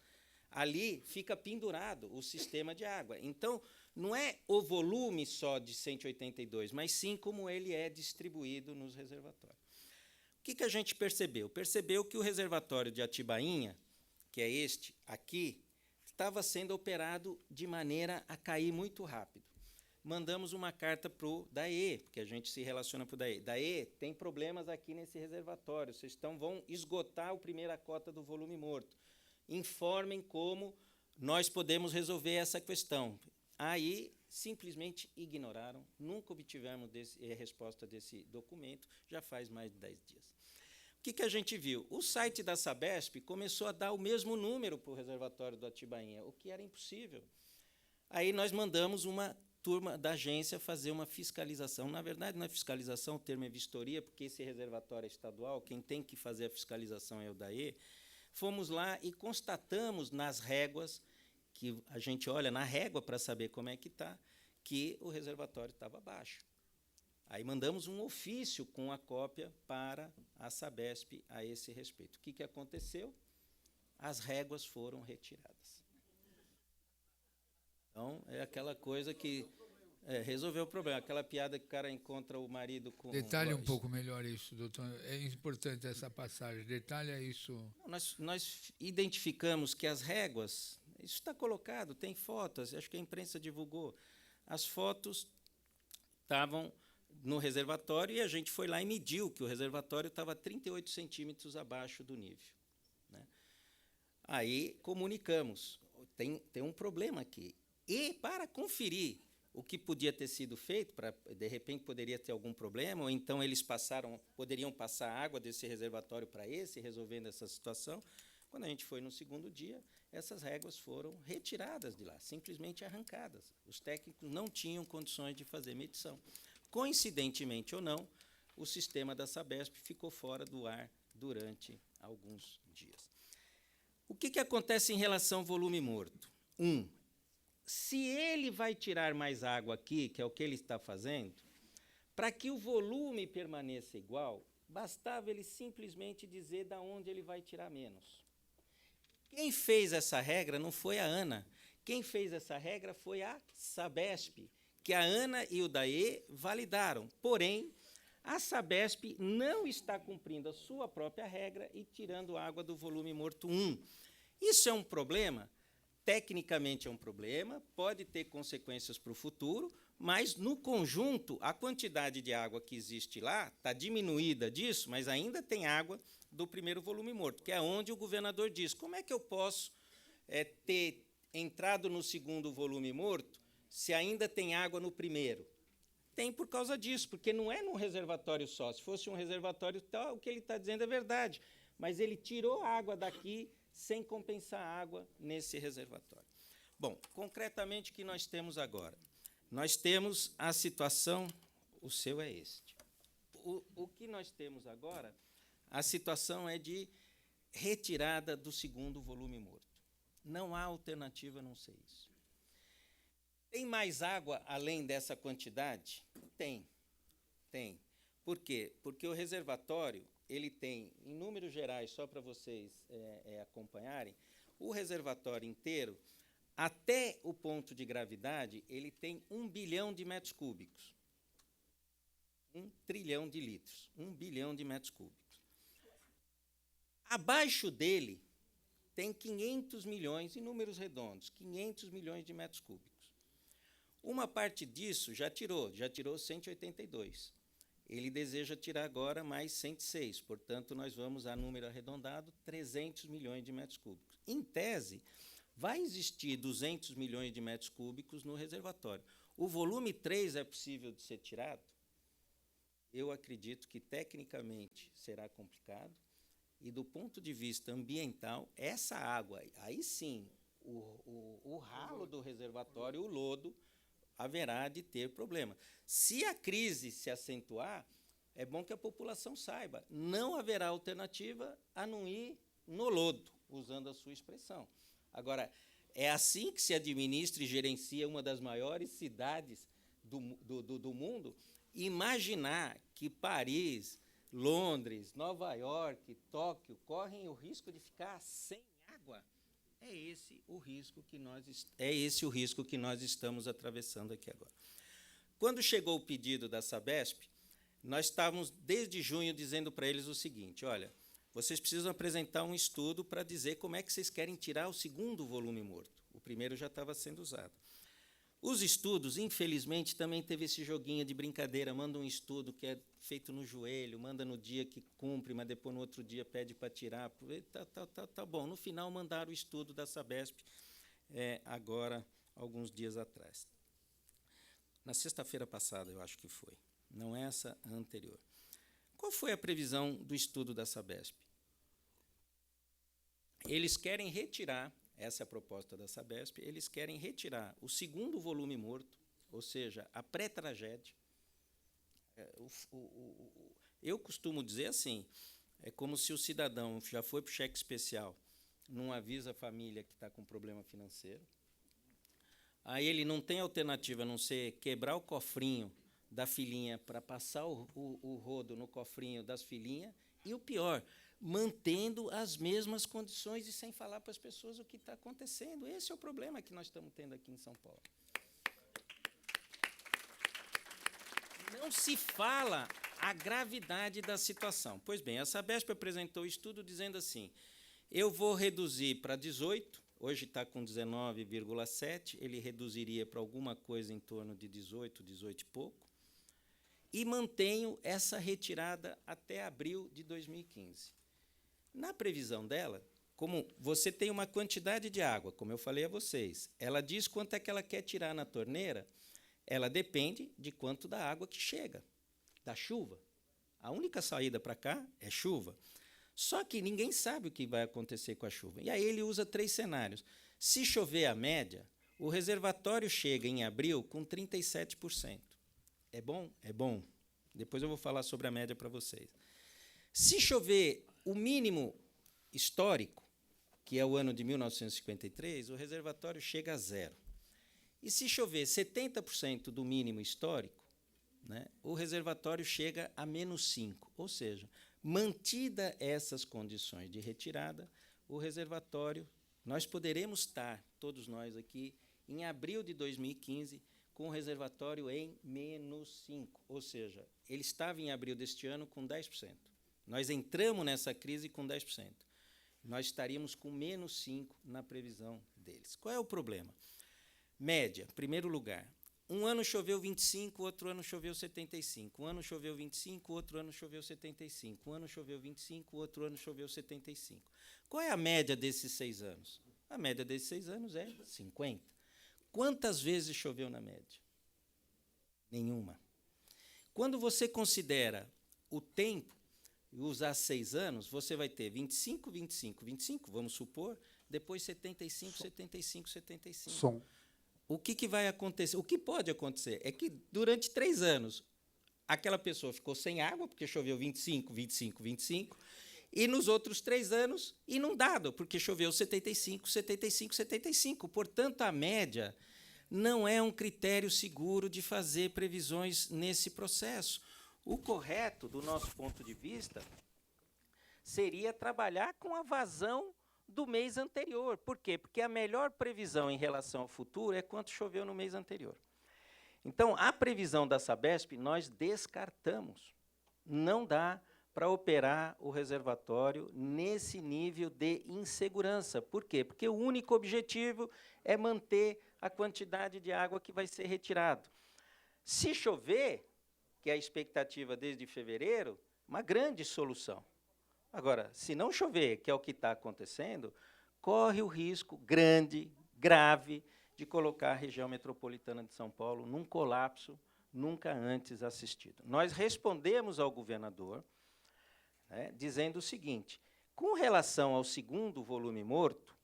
Ali fica pendurado o sistema de água. Então, não é o volume só de 182, mas sim como ele é distribuído nos reservatórios. O que a gente percebeu? Percebeu que o reservatório de Atibainha, que é este aqui, estava sendo operado de maneira a cair muito rápido. Mandamos uma carta para o DAE, porque a gente se relaciona para o DAE. DAE, tem problemas aqui nesse reservatório, vocês vão esgotar a primeira cota do volume morto. Informem como nós podemos resolver essa questão. Aí, simplesmente ignoraram, nunca obtivemos resposta desse documento, já faz mais de 10 dias. O que a gente viu? O site da Sabesp começou a dar o mesmo número para o reservatório do Atibainha, o que era impossível. Aí nós mandamos uma turma da agência fazer uma fiscalização. Na verdade, não é fiscalização, o termo é vistoria, porque esse reservatório é estadual, quem tem que fazer a fiscalização é o DAE. Fomos lá e constatamos nas réguas, que a gente olha na régua para saber como é que está, que o reservatório estava baixo. Aí mandamos um ofício com a cópia para a Sabesp a esse respeito. O que aconteceu? As réguas foram retiradas. Então, é aquela coisa que resolveu o problema. Aquela piada que o cara encontra o marido com... Detalhe um pouco melhor isso, doutor. É importante essa passagem. Detalhe isso. Nós identificamos que as réguas, isso está colocado, tem fotos, acho que a imprensa divulgou. As fotos estavam no reservatório e a gente foi lá e mediu que o reservatório estava 38 centímetros abaixo do nível. Né? Aí comunicamos, tem um problema aqui. E para conferir o que podia ter sido feito, de repente poderia ter algum problema, ou então eles poderiam passar água desse reservatório para esse, resolvendo essa situação. Quando a gente foi no segundo dia, essas réguas foram retiradas de lá, simplesmente arrancadas. Os técnicos não tinham condições de fazer medição. Coincidentemente ou não, o sistema da Sabesp ficou fora do ar durante alguns dias. O que acontece em relação ao volume morto? Se ele vai tirar mais água aqui, que é o que ele está fazendo, para que o volume permaneça igual, bastava ele simplesmente dizer de onde ele vai tirar menos. Quem fez essa regra não foi a ANA. Quem fez essa regra foi a Sabesp, que a ANA e o DAE validaram. Porém, a Sabesp não está cumprindo a sua própria regra e tirando água do volume morto 1. Isso é um problema? Tecnicamente é um problema, pode ter consequências para o futuro, mas, no conjunto, a quantidade de água que existe lá está diminuída disso, mas ainda tem água do primeiro volume morto, que é onde o governador diz, como é que eu posso ter entrado no segundo volume morto se ainda tem água no primeiro? Tem por causa disso, porque não é num reservatório só. Se fosse um reservatório tal, o que ele está dizendo é verdade, mas ele tirou a água daqui sem compensar a água nesse reservatório. Bom, concretamente, o que nós temos agora? Nós temos a situação, o seu é este. O que nós temos agora, a situação é de retirada do segundo volume morto. Não há alternativa a não ser isso. Tem mais água além dessa quantidade? Tem. Tem. Por quê? Porque o reservatório, ele tem, em números gerais, só para vocês acompanharem, o reservatório inteiro, até o ponto de gravidade, ele tem 1 bilhão de metros cúbicos. 1 trilhão de litros. 1 bilhão de metros cúbicos. Abaixo dele, tem 500 milhões, em números redondos, 500 milhões de metros cúbicos. Uma parte disso já tirou 182. Ele deseja tirar agora mais 106, portanto, nós vamos a número arredondado, 300 milhões de metros cúbicos. Em tese, vai existir 200 milhões de metros cúbicos no reservatório. O volume 3 é possível de ser tirado? Eu acredito que, tecnicamente, será complicado. E, do ponto de vista ambiental, essa água, aí sim, o ralo do reservatório, o lodo, haverá de ter problema. Se a crise se acentuar, é bom que a população saiba, não haverá alternativa a não ir no lodo, usando a sua expressão. Agora, é assim que se administra e gerencia uma das maiores cidades do mundo. Imaginar que Paris, Londres, Nova York, Tóquio correm o risco de ficar sem água, é esse o risco que nós estamos atravessando aqui agora. Quando chegou o pedido da Sabesp, nós estávamos, desde junho, dizendo para eles o seguinte: olha, vocês precisam apresentar um estudo para dizer como é que vocês querem tirar o segundo volume morto. O primeiro já estava sendo usado. Os estudos, infelizmente, também teve esse joguinho de brincadeira, manda um estudo que é feito no joelho, manda no dia que cumpre, mas depois no outro dia pede para tirar. Tá bom. No final, mandaram o estudo da Sabesp, agora, alguns dias atrás. Na sexta-feira passada, eu acho que foi. Não essa, a anterior. Qual foi a previsão do estudo da Sabesp? Eles querem retirar, essa é a proposta da Sabesp, eles querem retirar o segundo volume morto, ou seja, a pré-tragédia. Eu costumo dizer assim, é como se o cidadão já foi para o cheque especial, não avisa a família que está com problema financeiro, aí ele não tem alternativa a não ser quebrar o cofrinho da filhinha para passar o rodo no cofrinho das filhinhas, e o pior, mantendo as mesmas condições e sem falar para as pessoas o que está acontecendo. Esse é o problema que nós estamos tendo aqui em São Paulo. Não se fala a gravidade da situação. Pois bem, a Sabesp apresentou o estudo dizendo assim, eu vou reduzir para 18, hoje está com 19,7, ele reduziria para alguma coisa em torno de 18, 18 e pouco, e mantenho essa retirada até abril de 2015. Na previsão dela, como você tem uma quantidade de água, como eu falei a vocês, ela diz quanto é que ela quer tirar na torneira, ela depende de quanto da água que chega, da chuva. A única saída para cá é chuva. Só que ninguém sabe o que vai acontecer com a chuva. E aí ele usa 3 cenários. Se chover a média, o reservatório chega em abril com 37%. É bom? É bom. Depois eu vou falar sobre a média para vocês. Se chover o mínimo histórico, que é o ano de 1953, o reservatório chega a 0. E se chover 70% do mínimo histórico, né, o reservatório chega a -5. Ou seja, mantida essas condições de retirada, o reservatório, nós poderemos estar, todos nós aqui, em abril de 2015, com o reservatório em -5. Ou seja, ele estava em abril deste ano com 10%. Nós entramos nessa crise com 10%. Nós estaríamos com -5 na previsão deles. Qual é o problema? Média, primeiro lugar. Um ano choveu 25, outro ano choveu 75. Um ano choveu 25, outro ano choveu 75. Um ano choveu 25, outro ano choveu 75. Qual é a média desses 6 anos? A média desses 6 anos é 50. Quantas vezes choveu na média? Nenhuma. Quando você considera o tempo, e usar 6 anos, você vai ter 25, 25, 25, vamos supor, depois 75, 75, 75. O que vai acontecer? O que pode acontecer é que, durante 3 anos, aquela pessoa ficou sem água, porque choveu 25, 25, 25, E nos outros 3 anos, inundado, porque choveu 75, 75, 75. Portanto, a média não é um critério seguro de fazer previsões nesse processo. O correto, do nosso ponto de vista, seria trabalhar com a vazão do mês anterior. Por quê? Porque a melhor previsão em relação ao futuro é quanto choveu no mês anterior. Então, a previsão da Sabesp, nós descartamos. Não dá para operar o reservatório nesse nível de insegurança. Por quê? Porque o único objetivo é manter a quantidade de água que vai ser retirado. Se chover, que é a expectativa desde fevereiro, uma grande solução. Agora, se não chover, que é o que está acontecendo, corre o risco grande, grave, de colocar a região metropolitana de São Paulo num colapso nunca antes assistido. Nós respondemos ao governador, né, dizendo o seguinte: com relação ao segundo volume morto,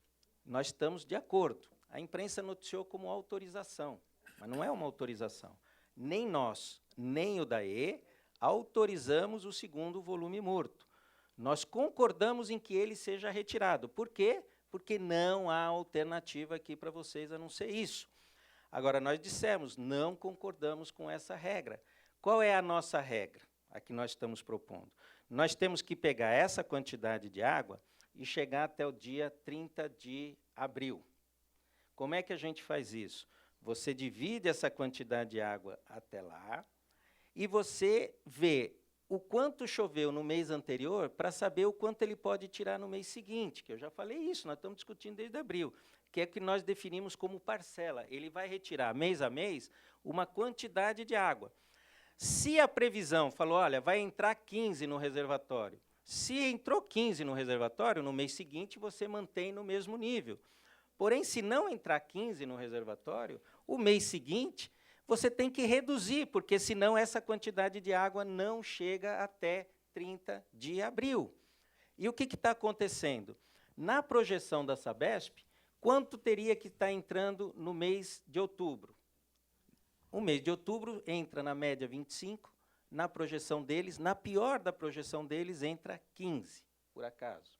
nós estamos de acordo. A imprensa noticiou como autorização, mas não é uma autorização. Nem nós, nem o DAE autorizamos o segundo volume morto. Nós concordamos em que ele seja retirado. Por quê? Porque não há alternativa aqui para vocês a não ser isso. Agora, nós dissemos, não concordamos com essa regra. Qual é a nossa regra, a que nós estamos propondo? Nós temos que pegar essa quantidade de água e chegar até o dia 30 de abril. Como é que a gente faz isso? Você divide essa quantidade de água até lá e você vê o quanto choveu no mês anterior para saber o quanto ele pode tirar no mês seguinte, que eu já falei isso, nós estamos discutindo desde abril, que é que nós definimos como parcela. Ele vai retirar, mês a mês, uma quantidade de água. Se a previsão falou, olha, vai entrar 15 no reservatório, se entrou 15 no reservatório, no mês seguinte você mantém no mesmo nível. Porém, se não entrar 15 no reservatório, o mês seguinte você tem que reduzir, porque senão essa quantidade de água não chega até 30 de abril. E o que está acontecendo? Na projeção da Sabesp, quanto teria que estar entrando no mês de outubro? O mês de outubro entra na média 25, na projeção deles, na pior da projeção deles, entra 15, por acaso.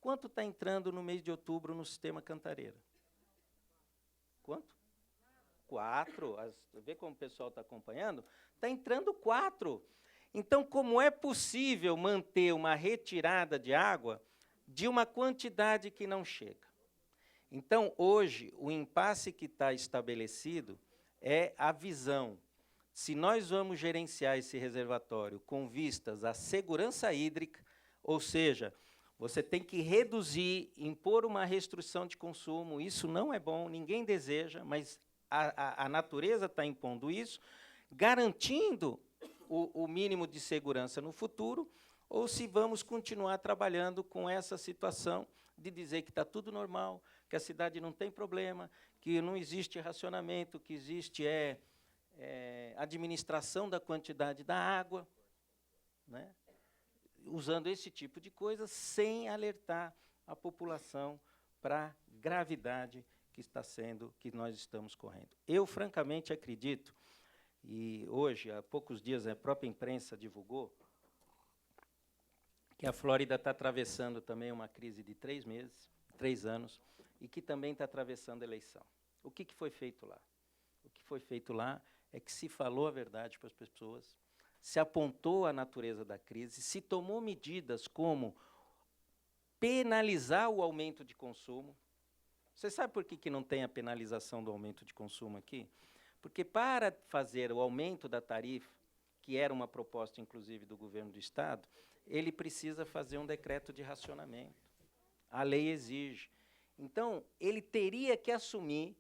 Quanto está entrando no mês de outubro no sistema Cantareira? Quanto? 4. Vê como o pessoal está acompanhando? Está entrando 4. Então, como é possível manter uma retirada de água de uma quantidade que não chega? Então, hoje, o impasse que está estabelecido é a visão. Se nós vamos gerenciar esse reservatório com vistas à segurança hídrica, ou seja, você tem que reduzir, impor uma restrição de consumo, isso não é bom, ninguém deseja, mas a natureza está impondo isso, garantindo o mínimo de segurança no futuro, ou se vamos continuar trabalhando com essa situação de dizer que está tudo normal, que a cidade não tem problema, que não existe racionamento, que existe administração da quantidade da água, né? Usando esse tipo de coisa, sem alertar a população para a gravidade que nós estamos correndo. Eu, francamente, acredito, e hoje, há poucos dias, a própria imprensa divulgou, que a Flórida está atravessando também uma crise de 3 anos, e que também está atravessando a eleição. O que foi feito lá? O que foi feito lá é que se falou a verdade para as pessoas, se apontou a natureza da crise, se tomou medidas como penalizar o aumento de consumo. Você sabe por que não tem a penalização do aumento de consumo aqui? Porque para fazer o aumento da tarifa, que era uma proposta, inclusive, do governo do Estado, ele precisa fazer um decreto de racionamento. A lei exige. Então, ele teria que assumir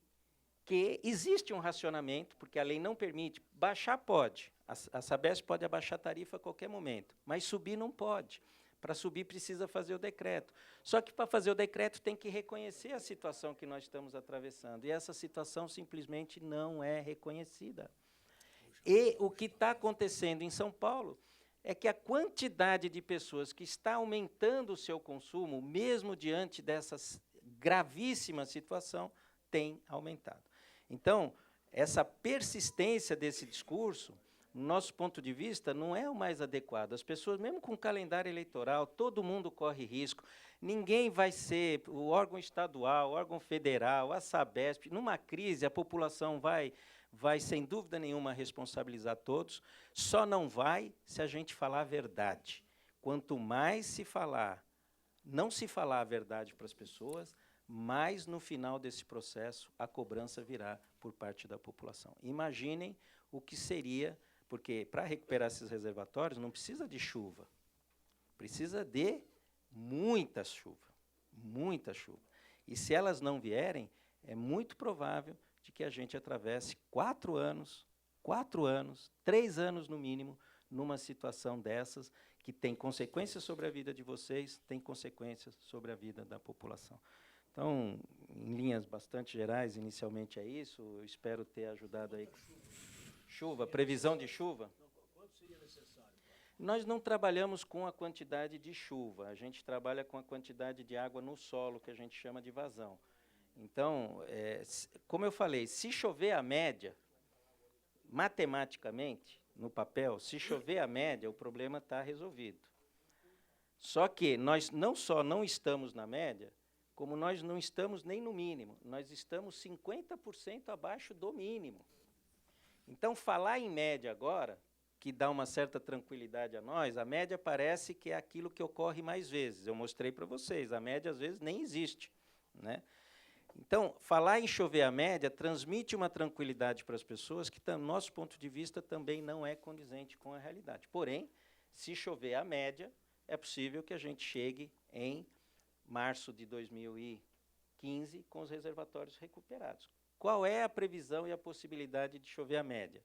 que existe um racionamento, porque a lei não permite. Baixar pode. A Sabesp pode abaixar a tarifa a qualquer momento, mas subir não pode. Para subir, precisa fazer o decreto. Só que, para fazer o decreto, tem que reconhecer a situação que nós estamos atravessando. E essa situação simplesmente não é reconhecida. E o que está acontecendo em São Paulo é que a quantidade de pessoas que está aumentando o seu consumo, mesmo diante dessa gravíssima situação, tem aumentado. Então, essa persistência desse discurso no nosso ponto de vista, não é o mais adequado. As pessoas, mesmo com calendário eleitoral, todo mundo corre risco. Ninguém vai ser, o órgão estadual, o órgão federal, a Sabesp, numa crise, a população vai, sem dúvida nenhuma, responsabilizar todos, só não vai se a gente falar a verdade. Quanto mais se falar, não se falar a verdade para as pessoas, mais no final desse processo a cobrança virá por parte da população. Imaginem o que seria, porque para recuperar esses reservatórios não precisa de chuva, precisa de muita chuva, muita chuva. E se elas não vierem, é muito provável de que a gente atravesse 4 anos, 3 anos no mínimo, numa situação dessas, que tem consequências sobre a vida de vocês, tem consequências sobre a vida da população. Então, em linhas bastante gerais, inicialmente é isso. Eu espero ter ajudado aí. Chuva, previsão de chuva? Quanto seria necessário? Nós não trabalhamos com a quantidade de chuva, a gente trabalha com a quantidade de água no solo, que a gente chama de vazão. Então, como eu falei, se chover a média, matematicamente, no papel, se chover a média, o problema está resolvido. Só que nós não só não estamos na média, como nós não estamos nem no mínimo, nós estamos 50% abaixo do mínimo. Então, falar em média agora, que dá uma certa tranquilidade a nós, a média parece que é aquilo que ocorre mais vezes. Eu mostrei para vocês, a média às vezes nem existe, né? Então, falar em chover a média transmite uma tranquilidade para as pessoas que, do nosso ponto de vista, também não é condizente com a realidade. Porém, se chover a média, é possível que a gente chegue em março de 2015 com os reservatórios recuperados. Qual é a previsão e a possibilidade de chover a média?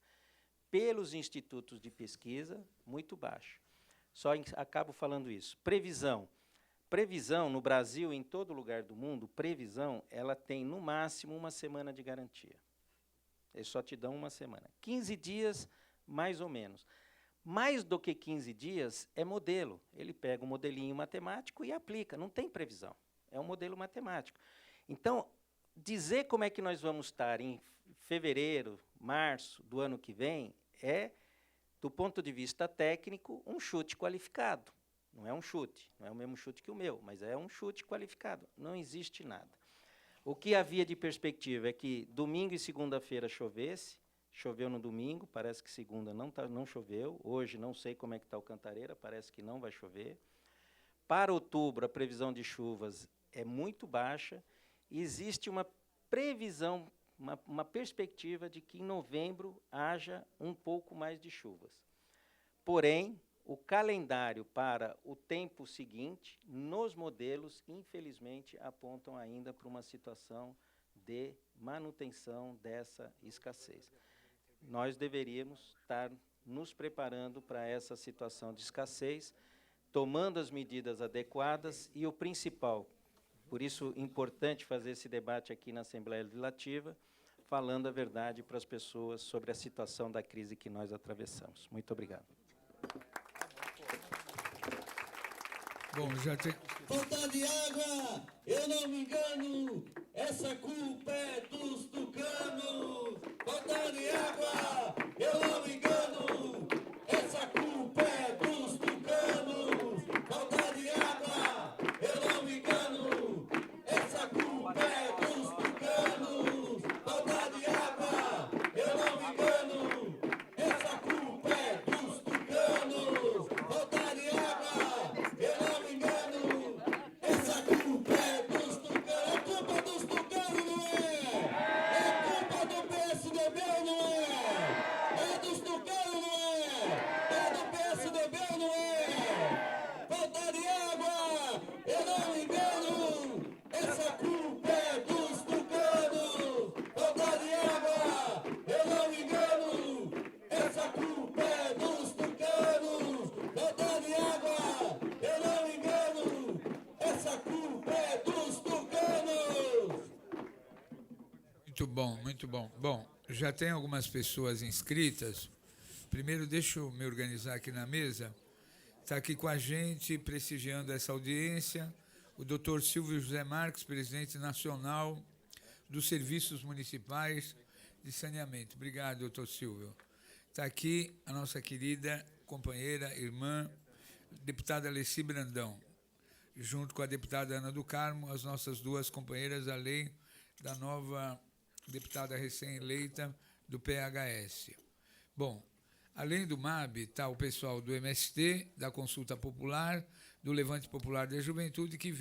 Pelos institutos de pesquisa, muito baixo. Só acabo falando isso. Previsão. Previsão, no Brasil e em todo lugar do mundo, previsão, ela tem, no máximo, 1 semana de garantia. Eles só te dão 1 semana. 15 dias, mais ou menos. Mais do que 15 dias é modelo. Ele pega um modelinho matemático e aplica. Não tem previsão. É um modelo matemático. Então, dizer como é que nós vamos estar em fevereiro, março do ano que vem é, do ponto de vista técnico, um chute qualificado. Não é um chute, não é o mesmo chute que o meu, mas é um chute qualificado. Não existe nada. O que havia de perspectiva é que domingo e segunda-feira chovesse. Choveu no domingo, parece que segunda não choveu. Hoje não sei como é que está o Cantareira, parece que não vai chover. Para outubro, a previsão de chuvas é muito baixa. E existe uma previsão, uma perspectiva de que em novembro haja um pouco mais de chuvas. Porém, o calendário para o tempo seguinte, nos modelos, infelizmente, apontam ainda para uma situação de manutenção dessa escassez. Nós deveríamos estar nos preparando para essa situação de escassez, tomando as medidas adequadas e o principal, por isso importante fazer esse debate aqui na Assembleia Legislativa, falando a verdade para as pessoas sobre a situação da crise que nós atravessamos. Muito obrigado. Bom, já tem... Falta de água, eu não me engano, essa culpa é dos tucanos. Falta de água, eu não me engano, essa culpa é dos tucanos. Falta de água, eu não me engano, essa culpa é dos tucanos. Falta de água, eu não me engano, essa culpa é dos tucanos. Falta de água, eu não me engano, essa culpa é dos tucanos. É culpa dos tucanos, não é? É culpa do PSDB, não é? É dos tucanos, não é? É do PSDB, não é? Falta de água, eu não me engano, essa culpa é dos tucanos. Falta de água, eu não me engano, essa culpa é dos tucanos. Falta de água, eu não me engano, essa culpa é dos tucanos. Muito bom, muito bom. Bom, já tem algumas pessoas inscritas. Primeiro, deixa eu me organizar aqui na mesa. Está aqui com a gente, prestigiando essa audiência, o doutor Silvio José Marques, presidente nacional dos Serviços Municipais de Saneamento. Obrigado, doutor Silvio. Está aqui a nossa querida companheira, irmã, deputada Alessi Brandão, junto com a deputada Ana do Carmo, as nossas duas companheiras, além da nova deputada recém-eleita do PHS. Bom, além do MAB, está o pessoal do MST, da Consulta Popular, do Levante Popular da Juventude, que